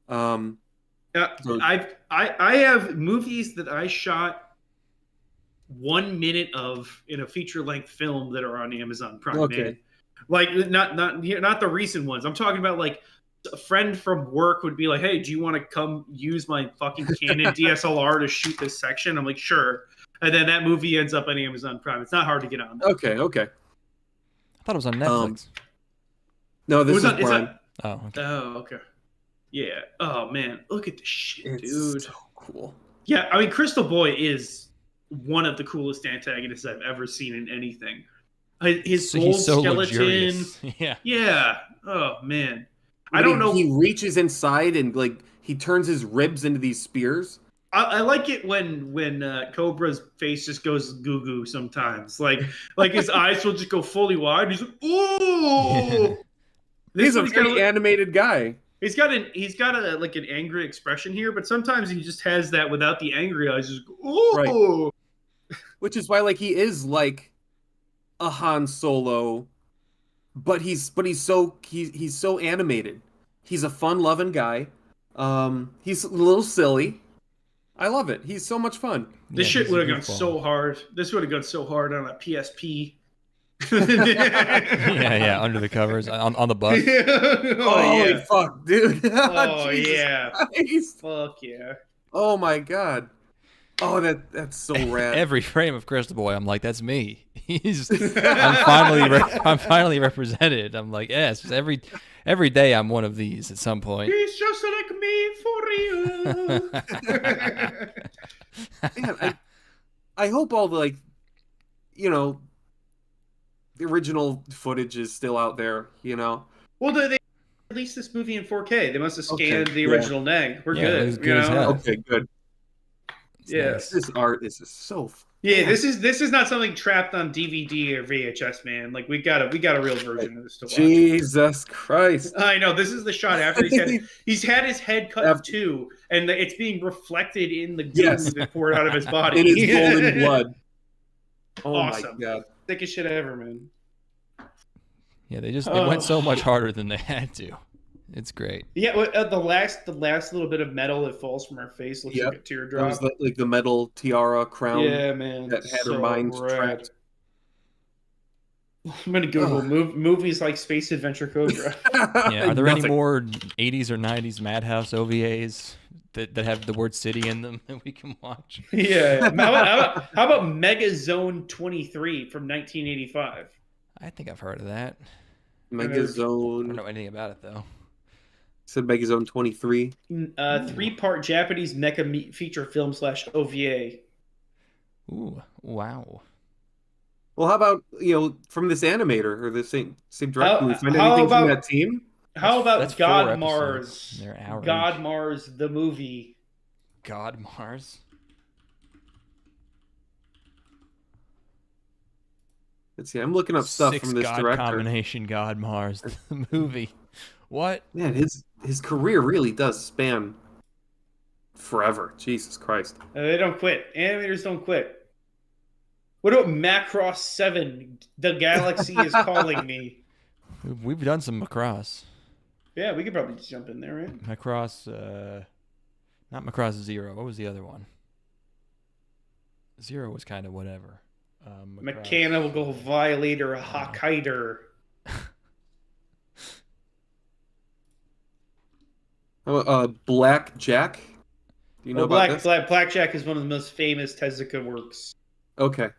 I have movies that I shot 1 minute of in a feature-length film that are on Amazon Prime. Okay. Man. Like not the recent ones. I'm talking about like a friend from work would be like, "Hey, do you want to come use my fucking Canon DSLR to shoot this section?" I'm like, "Sure." And then that movie ends up on Amazon Prime. It's not hard to get on. Okay. I thought it was on Netflix. No, this is Prime. Oh, okay. Oh, okay. Yeah. Oh man, look at this shit, dude. So cool. Yeah, I mean, Crystal Boy is one of the coolest antagonists I've ever seen in anything. His gold He's so skeleton. luxurious. Yeah. Yeah. Oh man. I don't know. He reaches inside and like he turns his ribs into these spears. I like it when Cobra's face just goes goo goo sometimes. Like his eyes will just go fully wide. He's like, ooh. He's a very animated guy. He's got a like an angry expression here, but sometimes he just has that without the angry eyes. Just ooh. Right. Which is why like he is like a Han Solo, but he's so animated. He's a fun-loving guy, He's a little silly. I love it. He's so much fun. This Yeah, shit he's a would have gone goofball. so hard. This would have gone so hard on a PSP. Yeah, under the covers on the bus. Holy yeah. fuck, dude. Oh Jesus yeah. Christ. Fuck yeah. Oh my god. Oh, that's so rad. Every frame of Crystal Boy, I'm like, that's me. I'm finally represented. I'm like, yes, every day I'm one of these at some point. He's just like me for real. Man, I hope all the the original footage is still out there, Well, they released this movie in 4K. They must have scanned Okay, the yeah. original neg. We're Yeah, it was good. good as hell. Okay, good. It's Yeah. nice. This art is just so Yeah, this is not something trapped on DVD or VHS, man. Like we got a real version of this to watch. Jesus Christ. I know this is the shot after he's had his head cut in two, and it's being reflected in the goo Yes. that poured out of his body. It is golden blood. Oh Awesome. my god. Thickest shit ever, man. Yeah, they went so much harder than they had to. It's great. Yeah, the last little bit of metal that falls from her face looks like a That teardrop. was the metal tiara crown Yeah, man. that had so her mind rad. trapped. I'm gonna Google movies like Space Adventure Cobra. Yeah, are there any Nothing. more 80s or 90s Madhouse OVAs that have the word city in them that we can watch? Yeah. How about Mega Zone 23 from 1985? I think I've heard of that. I don't Megazone. know anything about it though. Said Megazone 23. 3-part Japanese mecha feature film / OVA. Ooh, wow. Well, how about from this animator or the same director? Can we find how anything from about- that team? How about That's 4 God episodes. Mars? They're our God age. Mars, the movie. God Mars. Let's see. I'm looking up stuff 6 from this God director. combination God Mars, the movie. What? Man, his career really does span forever. Jesus Christ. They don't quit. Animators don't quit. What about Macross 7? The galaxy is calling me. We've done some Macross. Yeah, we could probably just jump in there, right? Macross, not Macross Zero. What was the other one? Zero was kind of whatever. Macross- Mechanical Violator Hokkaider. Black Jack. Do you know about this? Blackjack is one of the most famous Tezuka works. Okay.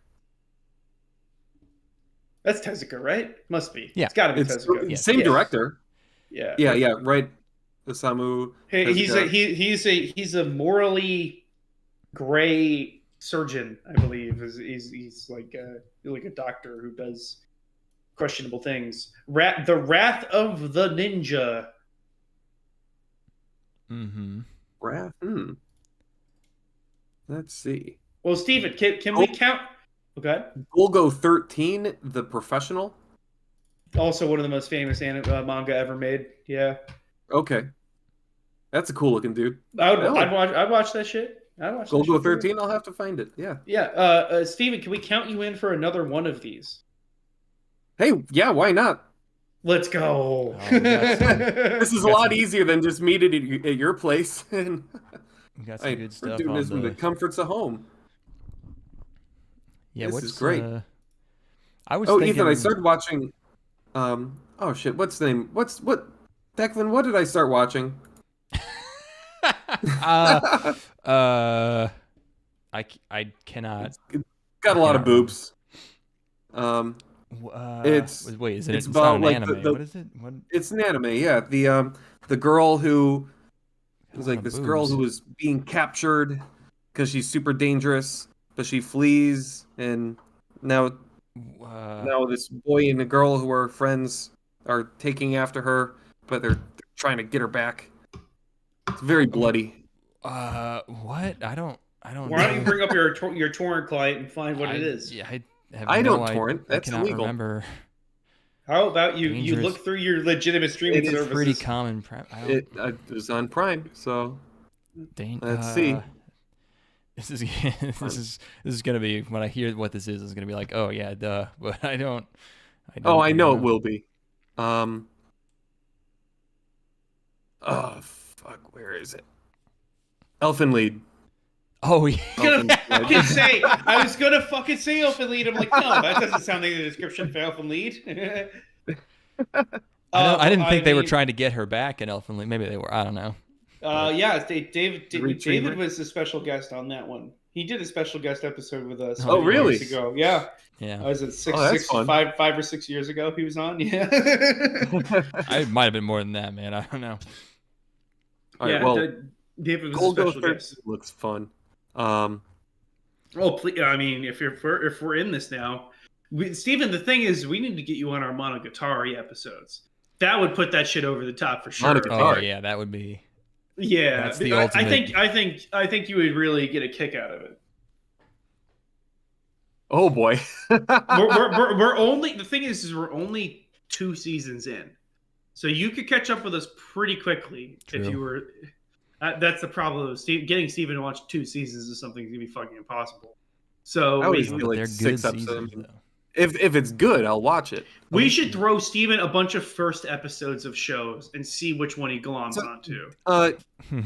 That's Tezuka, right? Must be. Yeah. It's got to be It's Tezuka. Yeah. same Yeah. director. Yeah. Yeah, right. Osamu. Hey, Tezuka. he's a morally gray surgeon, I believe. He's like a doctor who does questionable things. The Wrath of the Ninja. Mm-hmm. Wrath. Let's see. Well, Steven, can we count? Okay. Golgo 13, The Professional. Also, one of the most famous manga ever made. Yeah, Okay. That's a cool looking dude. I'd watch that shit. I'd watch that Golgo shit. 13, I'll have to find it. Yeah. Yeah. Steven, can we count you in for another one of these? Hey, yeah, why not? Let's go. Oh, we got some- This is a lot easier than just meet it at your place. And We got some hey, good we're stuff doing on this from the comforts of home. Yeah, this what's is great. I was Oh, thinking. Ethan, I started watching. Oh shit, what's the name? What? Declan, what did I start watching? I cannot. Got a lot of can't boobs. Wait, is it? it's It's about, not an like, anime. the- What is it? What? It's an anime, yeah. The girl who it was lot like of this girl who boobs. was being captured because she's super dangerous, but she flees, and now this boy and the girl who are friends are taking after her, but they're trying to get her back. It's very bloody. What? I don't. Why know. don't you bring up your torrent client and find what it is? Yeah, I have I no don't torrent. I That's cannot illegal. remember. How about you Dangerous. look through your legitimate streaming It is services? Pretty common. It was on Prime, so let's see. This is gonna be when I hear what this is. It's gonna be like, oh yeah, duh. But I don't. Oh, I know it will be. Oh fuck! Where is it? Elfin Lead. Oh yeah. I was gonna fucking say Elfin Lead. I'm like, no, that doesn't sound like the description for Elfin Lead. I didn't think they were trying to get her back in Elfin Lead. Maybe they were. I don't know. Yeah, David was a special guest on that one. He did a special guest episode with us. Oh, really? Years ago. Yeah. Yeah. I was at 5 or 6 years ago. He was on. Yeah. I might have been more than that, man. I don't know. All right, well, David was Gold a Go special guest. looks fun. Oh, please, I mean, if we're in this now, Steven, the thing is, we need to get you on our Monogatari episodes. That would put that shit over the top for sure. Oh yeah, that would be. Yeah, that's the ultimate. I think you would really get a kick out of it. Oh boy. we're only, the thing is we're only 2 seasons in, so you could catch up with us pretty quickly. True. If you were. That's the problem. Getting Steven to watch 2 seasons is something that's gonna be fucking impossible. So I always feel like they're 6 good episodes. seasons, though. If it's good, I'll watch it. We should throw Steven a bunch of first episodes of shows and see which one he gloms onto.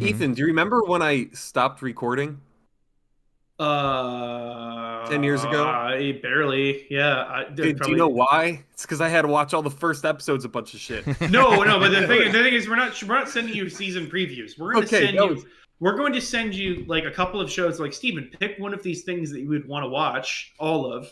Ethan, do you remember when I stopped recording? 10 years ago? Barely, yeah. Do you know why? It's because I had to watch all the first episodes, a bunch of shit. No, but the thing is, we're not sending you season previews. We're going to send you like a couple of shows. Like, Steven, pick one of these things that you would want to watch, all of,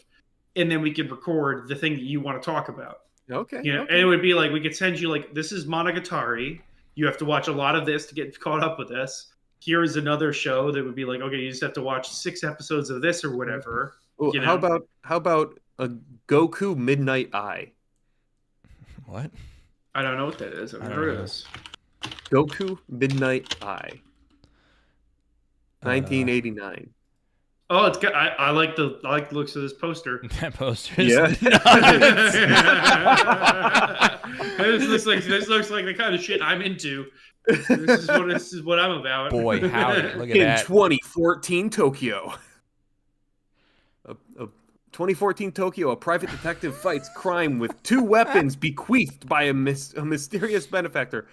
and then we could record the thing that you want to talk about. Okay. You know, okay. and it would be like, we could send you like, this is Monogatari. You have to watch a lot of this to get caught up with this. Here is another show that would be like, okay, you just have to watch 6 episodes of this or whatever. Well, you know? How about a Goku Midnight Eye? What? I don't know what that is. I've never heard of this. Goku Midnight Eye. 1989. Oh, it's good. I like the looks of this poster. That poster is Yeah. This looks like the kind of shit I'm into. This is what I'm about. Boy, howdy. Look at In that. 2014 Tokyo. 2014 Tokyo, a private detective fights crime with 2 weapons bequeathed by a mysterious benefactor,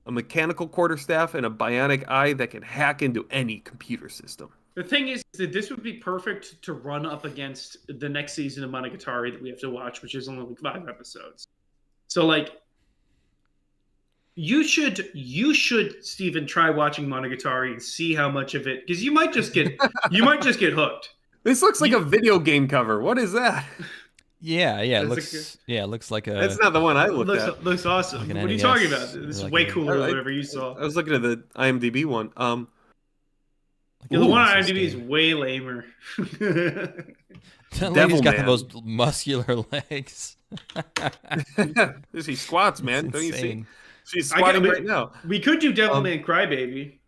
a mechanical quarterstaff, and a bionic eye that can hack into any computer system. The thing is that this would be perfect to run up against the next season of Monogatari that we have to watch, which is only like 5 episodes. So, like, you should Steven, try watching Monogatari and see how much of it, because you might just get hooked. This looks like a video game cover. What is that? Yeah, it looks like a. That's not the one I looked at. Looks awesome. Like what an are you NES, talking about? This is like way a- cooler than whatever you saw. I was looking at the IMDb one. Yeah, the one on this is IMDb is way lamer. That lady's got the Man. most muscular legs. She squats, man. It's Don't you see? insane. She's squatting right now. We could do Devilman Crybaby.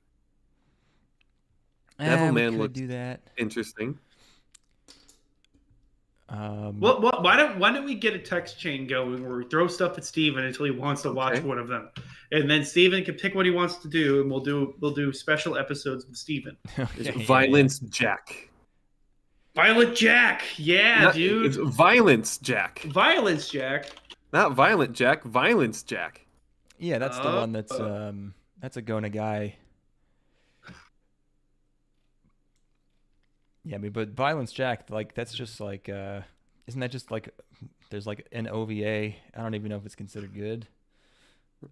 Devilman we could looks do that. interesting. Why don't we get a text chain going where we throw stuff at Steven until he wants to watch one of them, and then Steven can pick what he wants to do, and we'll do special episodes with Steven. Violence Jack. Violent Jack, dude. It's Violence Jack. Violence Jack. Not Violent Jack. Violence Jack. Yeah, that's the one that's a Gona guy. Yeah, but Violence Jack, like, that's just like, isn't that just like, there's like an OVA? I don't even know if it's considered good.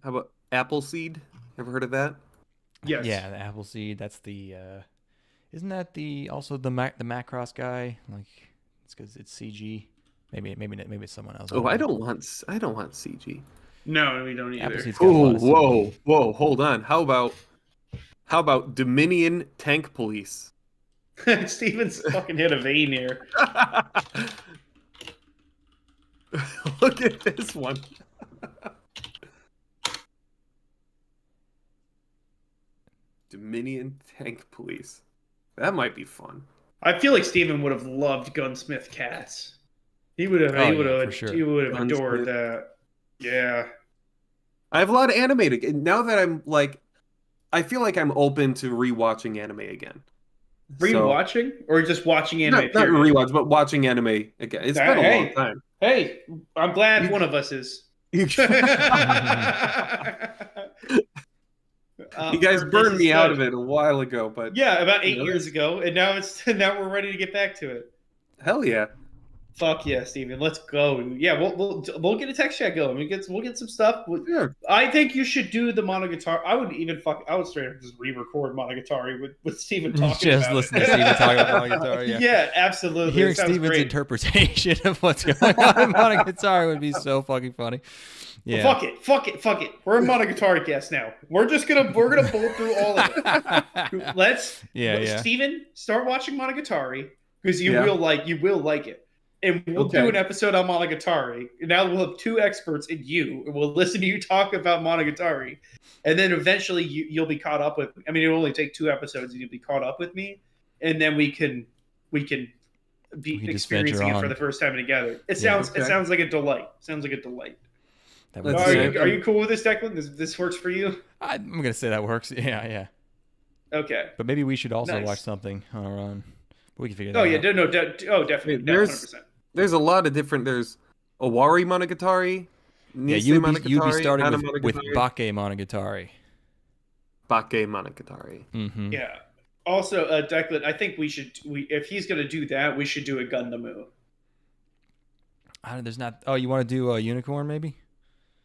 How about Appleseed? Ever heard of that? Yes. Yeah, the Appleseed. That's the. Isn't that also the Macross guy? Like, it's because it's CG. Maybe it's someone else. Oh, I don't want CG. No, we don't either. Appleseed's got a lot Oh, of whoa! Hold on. How about Dominion Tank Police? Steven's fucking hit a vein here. Look at this one. Dominion Tank Police. That might be fun. I feel like Steven would have loved Gunsmith Cats. He would have. for sure. He would have adored Gunsmith. that. Yeah. I have a lot of anime now that I'm like, I feel like I'm open to rewatching anime again. Rewatching or just watching anime? Not rewatch, but watching anime again. It's been a long time. Hey, I'm glad one of us is. You guys for burned This me Is out Good. of it a while ago, but Yeah, about 8 Yeah. years ago, and now now we're ready to get back to it. hell yeah. Fuck yeah, Steven, let's go. Yeah, we'll get a text chat going. We'll get some stuff. Sure. I think you should do the Monogatari. I would straight up just re-record Monogatari with Steven talking Just about listen it. to Steven talking about Monogatari. Yeah. Yeah, absolutely. Hearing It sounds Steven's great. interpretation of what's going on in Monogatari would be so fucking funny. Yeah. Well, fuck it. We're a Monogatari guest now. We're gonna bolt through all of it. Yeah. Steven, start watching Monogatari because you Yeah. will like it. And we'll do Okay. an episode on Monogatari. And now we'll have two experts in you. And we'll listen to you talk about Monogatari. And then eventually you'll be caught up with me. I mean, it'll only take 2 episodes and you'll be caught up with me. And then we can be just experiencing venture it for on. the first time together. It Yeah. sounds like a delight. Sounds like a delight. That would Let's be see. sick. Are you cool with this, Declan? This works for you? I'm going to say that works. Yeah. Okay. But maybe we should also Nice. watch something on our own. We can figure that Oh out. yeah, definitely. Wait, No, 100%. There's a lot of different. There's Owari Monogatari. Yeah, Nisei you'd be Monogatari, starting Hana with Monogatari, Bake Monogatari. Bake Monogatari. Mm-hmm. Yeah. Also, Declan, I think if he's gonna do that, we should do a Gundam. There's not. Oh, you want to do a unicorn maybe?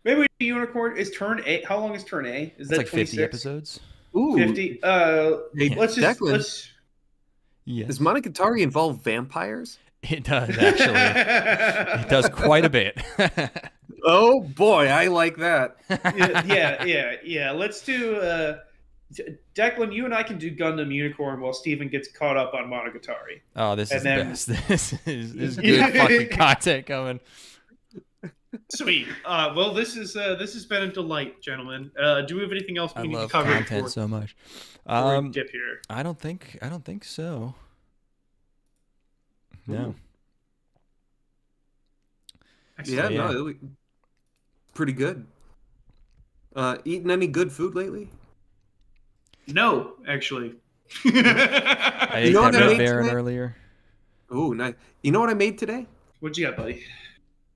Maybe we do Unicorn. Is turn A? How long is turn A? Is It's that like 50 26? episodes. Ooh, 50. Hey, Declan, Yes. does Monogatari involve vampires? It does actually. It does quite a bit. Oh boy, I like that. yeah. Let's do. Declan, you and I can do Gundam Unicorn while Steven gets caught up on Monogatari. Oh, this is And the then- best. This is good fucking content coming. Sweet. Well, this has been a delight, gentlemen. Do we have anything else we I need to love cover content before so much. we dip here? I don't think so. No. Yeah, Yeah. no, pretty good. Eaten any good food lately? No, actually. I ate know that what I Red made Baron today? earlier. Oh, nice. You know what I made today? What'd you got, buddy?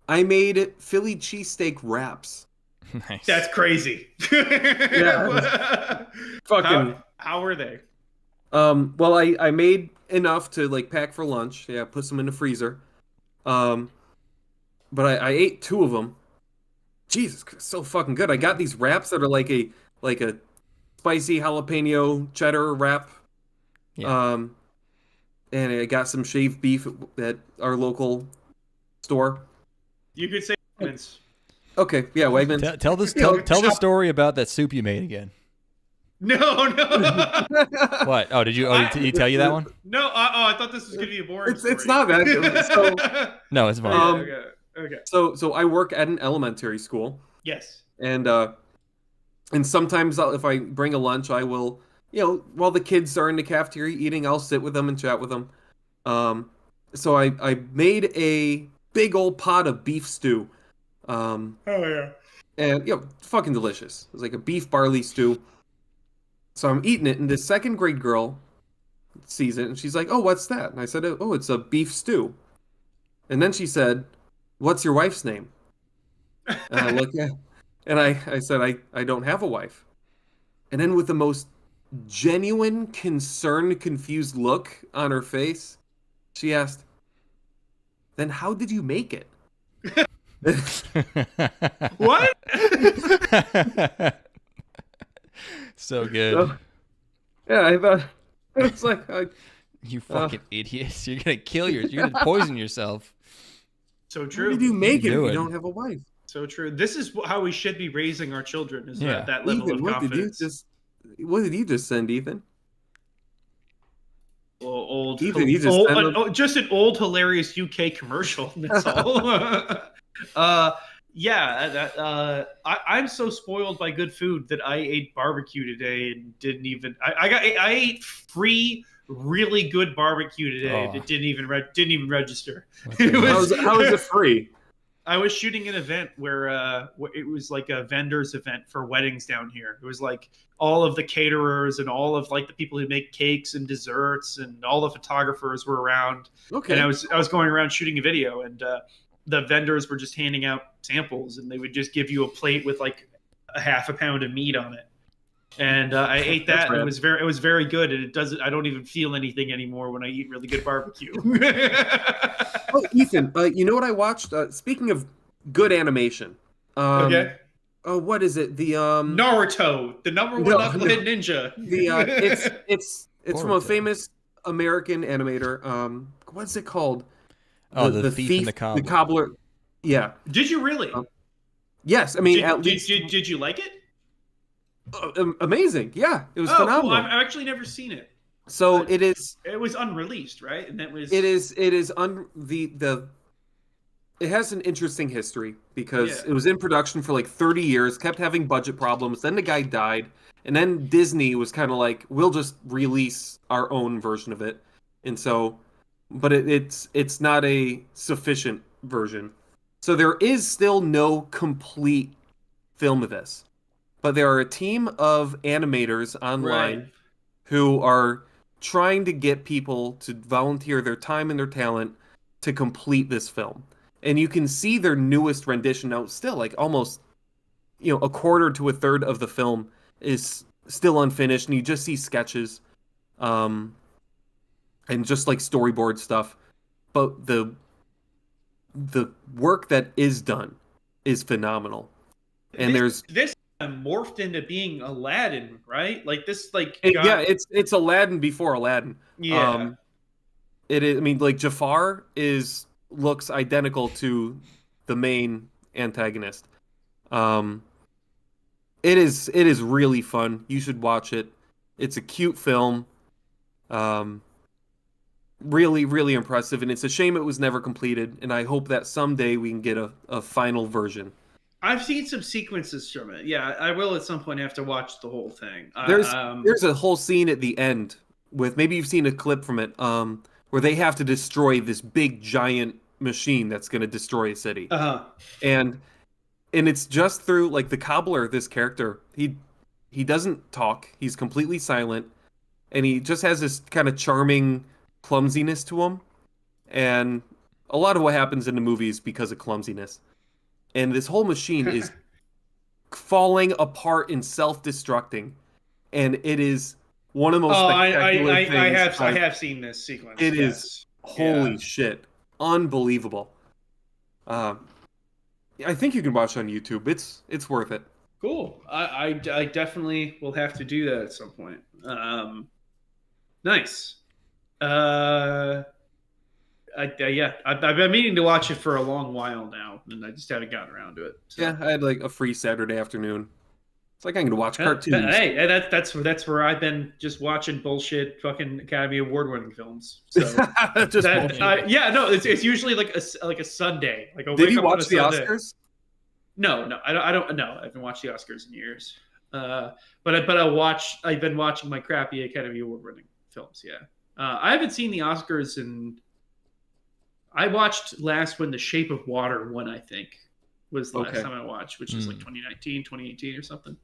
I made Philly cheesesteak wraps. Nice. That's crazy. Yeah. Fucking. How are they? Well, I made enough to like pack for lunch. Yeah, put some in the freezer. But I ate 2 of them. Jesus, so fucking good. I got these wraps that are like a spicy jalapeno cheddar wrap. Yeah. And I got some shaved beef at our local store. You could say Wegmans. Okay, yeah, Wegmans. Tell the story about that soup you made again. No. What? Oh, did he tell you that one? No. I thought this was gonna be a boring. It's not that. So No, it's fine. Okay. so I work at an elementary school, Yes. and sometimes if I bring a lunch, I will, while the kids are in the cafeteria eating, I'll sit with them and chat with them. So I made a big old pot of beef stew. Oh yeah. And fucking delicious. It was like a beef barley stew. So I'm eating it, and this 2nd grade girl sees it, and she's like, "Oh, what's that?" And I said, "Oh, it's a beef stew." And then she said, "What's your wife's name?" And I looked at, and I said, I don't have a wife." And then with the most genuine, concerned, confused look on her face, she asked, "Then how did you make it?" What? So good. Yeah, I thought it's like You fucking idiots. You're gonna poison yourself. So how true. did you make it if Do you it. don't have a wife? So true. This is how we should be raising our children. Is Yeah. that level Ethan, of what did you confidence? just send, Ethan? Old, Ethan, you just sent them- just an old hilarious UK commercial. That's all. I'm so spoiled by good food that I ate barbecue today and didn't even. I ate free, really good barbecue today. Oh. That didn't even register. Okay. It was- How is it free? I was shooting an event where it was like a vendors event for weddings down here. It was like all of the caterers and all of like the people who make cakes and desserts and all the photographers were around. Okay. And I was going around shooting a video, and the vendors were just handing out samples, and they would just give you a plate with like a half a pound of meat on it. And I ate that, and rad. it was very good. And it doesn't. I don't even feel anything anymore when I eat really good barbecue. Oh, Ethan, you know what I watched? Speaking of good animation, Okay. oh, what is it? The Naruto, the number one knucklehead ninja. It's from a Boruto. famous American animator. What's it called? Oh, the thief and the the cobbler. cobbler. Yeah. Did you really? Yes, I mean at least Did you like it? amazing. Yeah, it was Oh, phenomenal. cool. I've actually never seen it. So it is. It was unreleased, right? And that was. It is. It is the. It has an interesting history because Yeah. it was in production for like 30 years, kept having budget problems. Then the guy died, and then Disney was kind of like, "We'll just release our own version of it," and so, but it's not a sufficient version. So there is still no complete film of this, but there are a team of animators online Right. who are trying to get people to volunteer their time and their talent to complete this film. And you can see their newest rendition now, still like almost, a quarter to a third of the film is still unfinished, and you just see sketches, and just like storyboard stuff. But the work that is done is phenomenal. And this morphed into being Aladdin, right? Like this, like it's Aladdin before Aladdin. yeah. It is. I mean, like Jafar looks identical to the main antagonist. It is really fun. You should watch it. It's a cute film. Really, really impressive, and it's a shame it was never completed. And I hope that someday we can get a final version. I've seen some sequences from it. Yeah, I will at some point have to watch the whole thing. There's a whole scene at the end with, maybe you've seen a clip from it, where they have to destroy this big giant machine that's going to destroy a city. And it's just through like the cobbler, this character. He doesn't talk. He's completely silent, and he just has this kind of charming clumsiness to him. And a lot of what happens in the movie is because of clumsiness. And this whole machine is falling apart and self-destructing, and it is one of the most spectacular things. I have seen this sequence. It is holy shit, unbelievable. I think you can watch it on YouTube. It's worth it. Cool. I definitely will have to do that at some point. Nice. I've been meaning to watch it for a long while now, and I just haven't gotten around to it. So. Yeah, I had like a free Saturday afterone. It's like I'm gonna watch cartoons. Hey, that's where I've been just watching bullshit, fucking Academy Award winning films. So it's usually like a Sunday. Like did you watch the Oscars? No, I don't. No, I haven't watched the Oscars in years. But I've been watching my crappy Academy Award winning films. Yeah, I haven't seen the Oscars in. I watched last when The Shape of Water won, I think, was the last time I watched, which is like 2019, 2018 or something.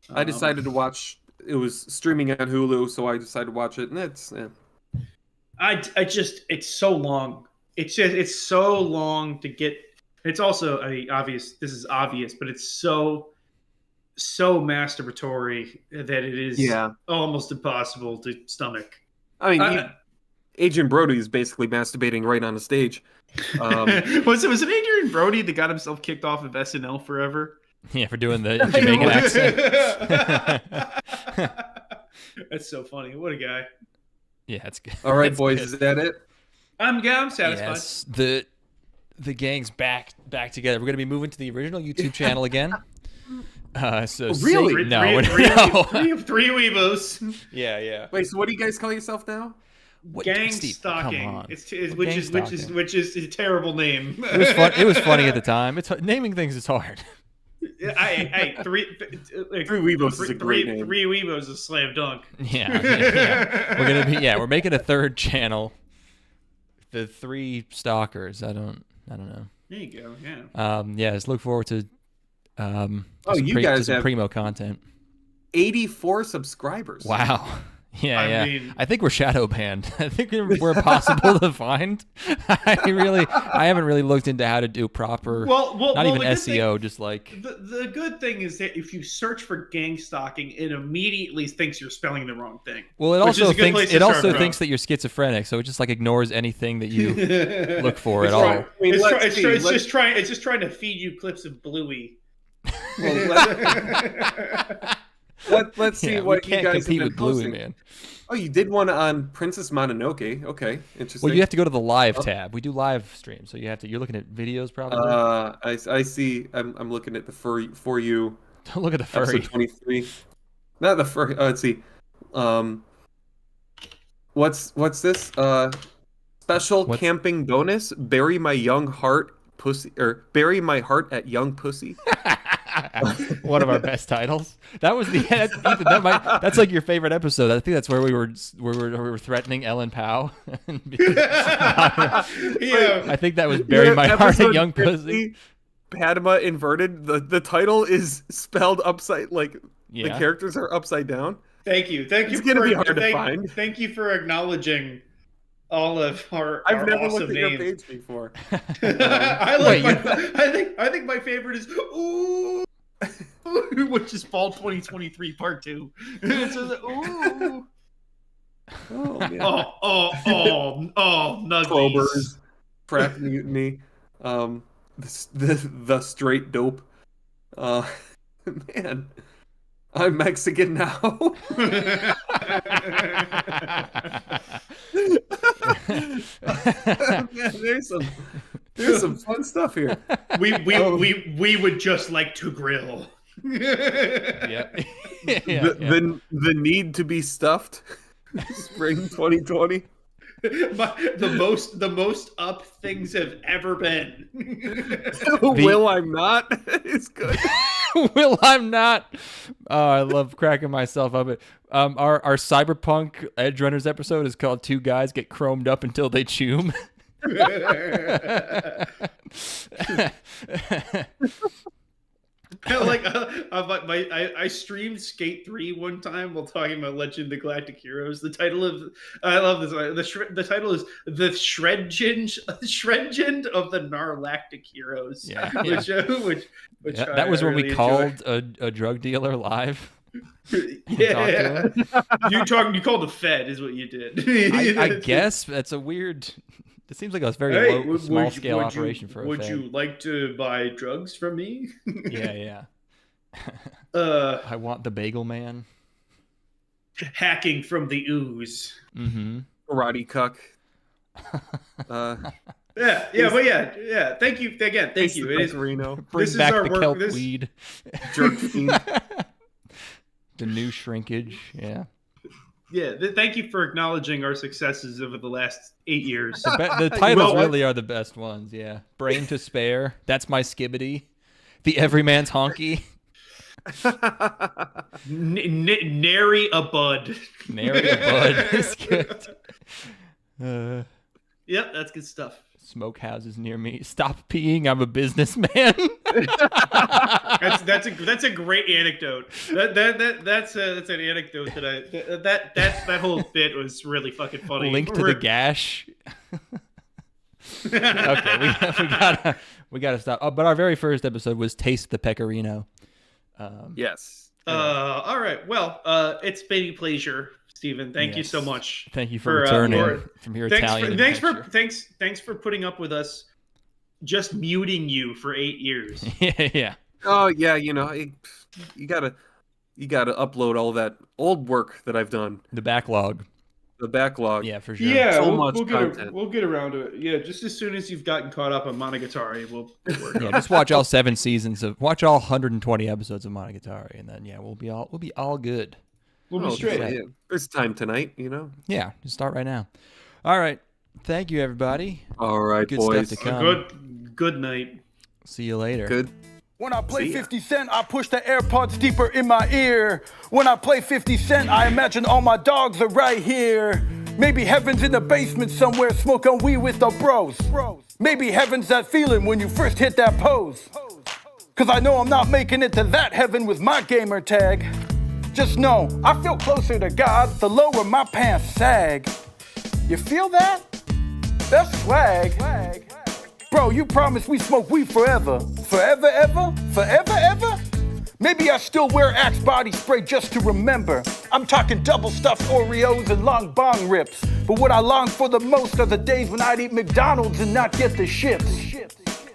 I decided to watch. It was streaming on Hulu, so I decided to watch it, and it's. It's so long. It's so long to get. It's also obvious. This is obvious, but it's so masturbatory that it is almost impossible to stomach. I mean, Adrian Brody is basically masturbating right on the stage. Was it Adrian Brody that got himself kicked off of SNL forever? Yeah, for doing the Jamaican accent. That's so funny. What a guy. Yeah, that's good. All right, That's boys, good. is that it? I'm satisfied. Yes, the gang's back together. We're gonna be moving to the original YouTube channel again. So really? No, three weebos. Yeah. Wait, so what do you guys call yourself now? Gang Steve, stalking. come on. Which is a terrible name. It was fun. It was funny at the time. It's naming things is hard. Three Weebos is a great name. Three Weebos is a slam dunk. Yeah. We're making a third channel. The Three Stalkers. I don't know. There you go. Yeah. Just look forward to you guys some have primo content. 84 subscribers. Wow. Yeah, I mean- I think we're shadow banned. I think we're impossible to find. I haven't really looked into how to do proper, not even the good SEO, thing- just like, the good thing is that if you search for gang stalking, it immediately thinks you're spelling the wrong thing. well, it which also is a good place thinks to start from. that you're schizophrenic, so it just like ignores anything that you look for It's at all. right. I mean, It's just trying to feed you clips of Bluey. Let's see Yeah, what we you can't guys have compete been with Bluey, posting. man. Oh, you did one on Princess Mononoke. Okay, interesting. Well, you have to go to the live tab. We do live streams, so you have to. You're looking at videos, probably. I see. I'm looking at the furry for you. Don't look at the furry. Episode 23. Not the furry. Let's see. What's this? Special camping bonus. Bury my young heart pussy, or bury my heart at young pussy. One of our best titles. That was the Ethan, that's like your favorite episode. I think that's where we were threatening Ellen Powell. Yeah. I think that was bury my heart at Episode young 50, pussy. Padma inverted. The title is spelled upside, like the Yeah. characters are upside down. Thank you. It's gonna be hard to find. Thank you for acknowledging all of our I've never awesome looked at your names. page before. I think my favorite is ooh, which is fall 2023 part 2. It says ooh. Oh man. Oh, nuggies. Clovers, Trap Mutiny, the straight dope. Man, I'm Mexican now. Man, there's some fun stuff here. We would just like to grill. Yeah. The need to be stuffed. Spring 2020. The most up things have ever been. Will I'm not? It's good. Will I'm not. Oh, I love cracking myself up. Our Cyberpunk Edge Runners episode is called Two Guys Get Chromed Up Until They Choom. I streamed Skate 3 one time while talking about Legend of Galactic Heroes. The title of I love this. The title is The Shredgend of the Narlactic Heroes. Yeah. Which That was when we really called a drug dealer live. Yeah, you called the Fed is what you did. I guess that's a weird. It seems like a very small scale operation for a Would Fed. you like to buy drugs from me? Yeah. I want the bagel man. Hacking from the ooze. Mm-hmm. Karate cuck. Yeah. Thank you again. Thank you. It is Reno. Bring This is back our the work- kelp this- weed. Jerk fiend. The new shrinkage. Yeah. Yeah, thank you for acknowledging our successes over the last 8 years. The titles really are the best ones. Yeah. Brain to spare. That's my skibbity. The Everyman's honky. Nary a bud. Nary a bud is good. Yep, that's good stuff. Smoke houses near me. Stop peeing. I'm a businessman. That's a great anecdote. That's an anecdote that whole bit was really fucking funny. Link to the gash. Okay, we gotta stop. Oh, but our very first episode was Taste the Pecorino. Yes. All right. Well, it's been a pleasure, Stephen. Thank you so much. Thank you for returning from your Italian. Thanks for putting up with us. Just muting you for 8 years. Yeah. Oh yeah, you gotta upload all that old work that I've done. The backlog. The backlog. Yeah, for sure. Yeah, So we'll much get content. we'll get around to it. Yeah, just as soon as you've gotten caught up on Monogatari, we'll work. Yeah, just watch all 7 seasons watch all 120 episodes of Monogatari, and then we'll be all good. We'll be Oh, straight. yeah. There's time tonight, Yeah, just start right now. All right, thank you everybody. All right, Good boys. stuff to come. Good night. See you later. Good. When I play See ya. 50 Cent, I push the AirPods deeper in my ear. When I play 50 Cent, I imagine all my dogs are right here. Maybe heaven's in the basement somewhere, smoking weed with the bros. Maybe heaven's that feeling when you first hit that pose. Cause I know I'm not making it to that heaven with my gamer tag. Just know, I feel closer to God the lower my pants sag. You feel that? That's swag. Bro, you promised we smoke weed forever. Forever, ever? Forever, ever? Maybe I still wear Axe body spray just to remember. I'm talking double stuffed Oreos and long bong rips. But what I long for the most are the days when I'd eat McDonald's and not get the shits.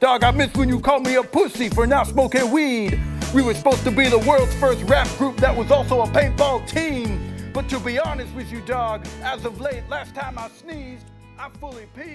Dog, I miss when you called me a pussy for not smoking weed. We were supposed to be the world's first rap group that was also a paintball team. But to be honest with you, dog, as of late, last time I sneezed, I fully peed.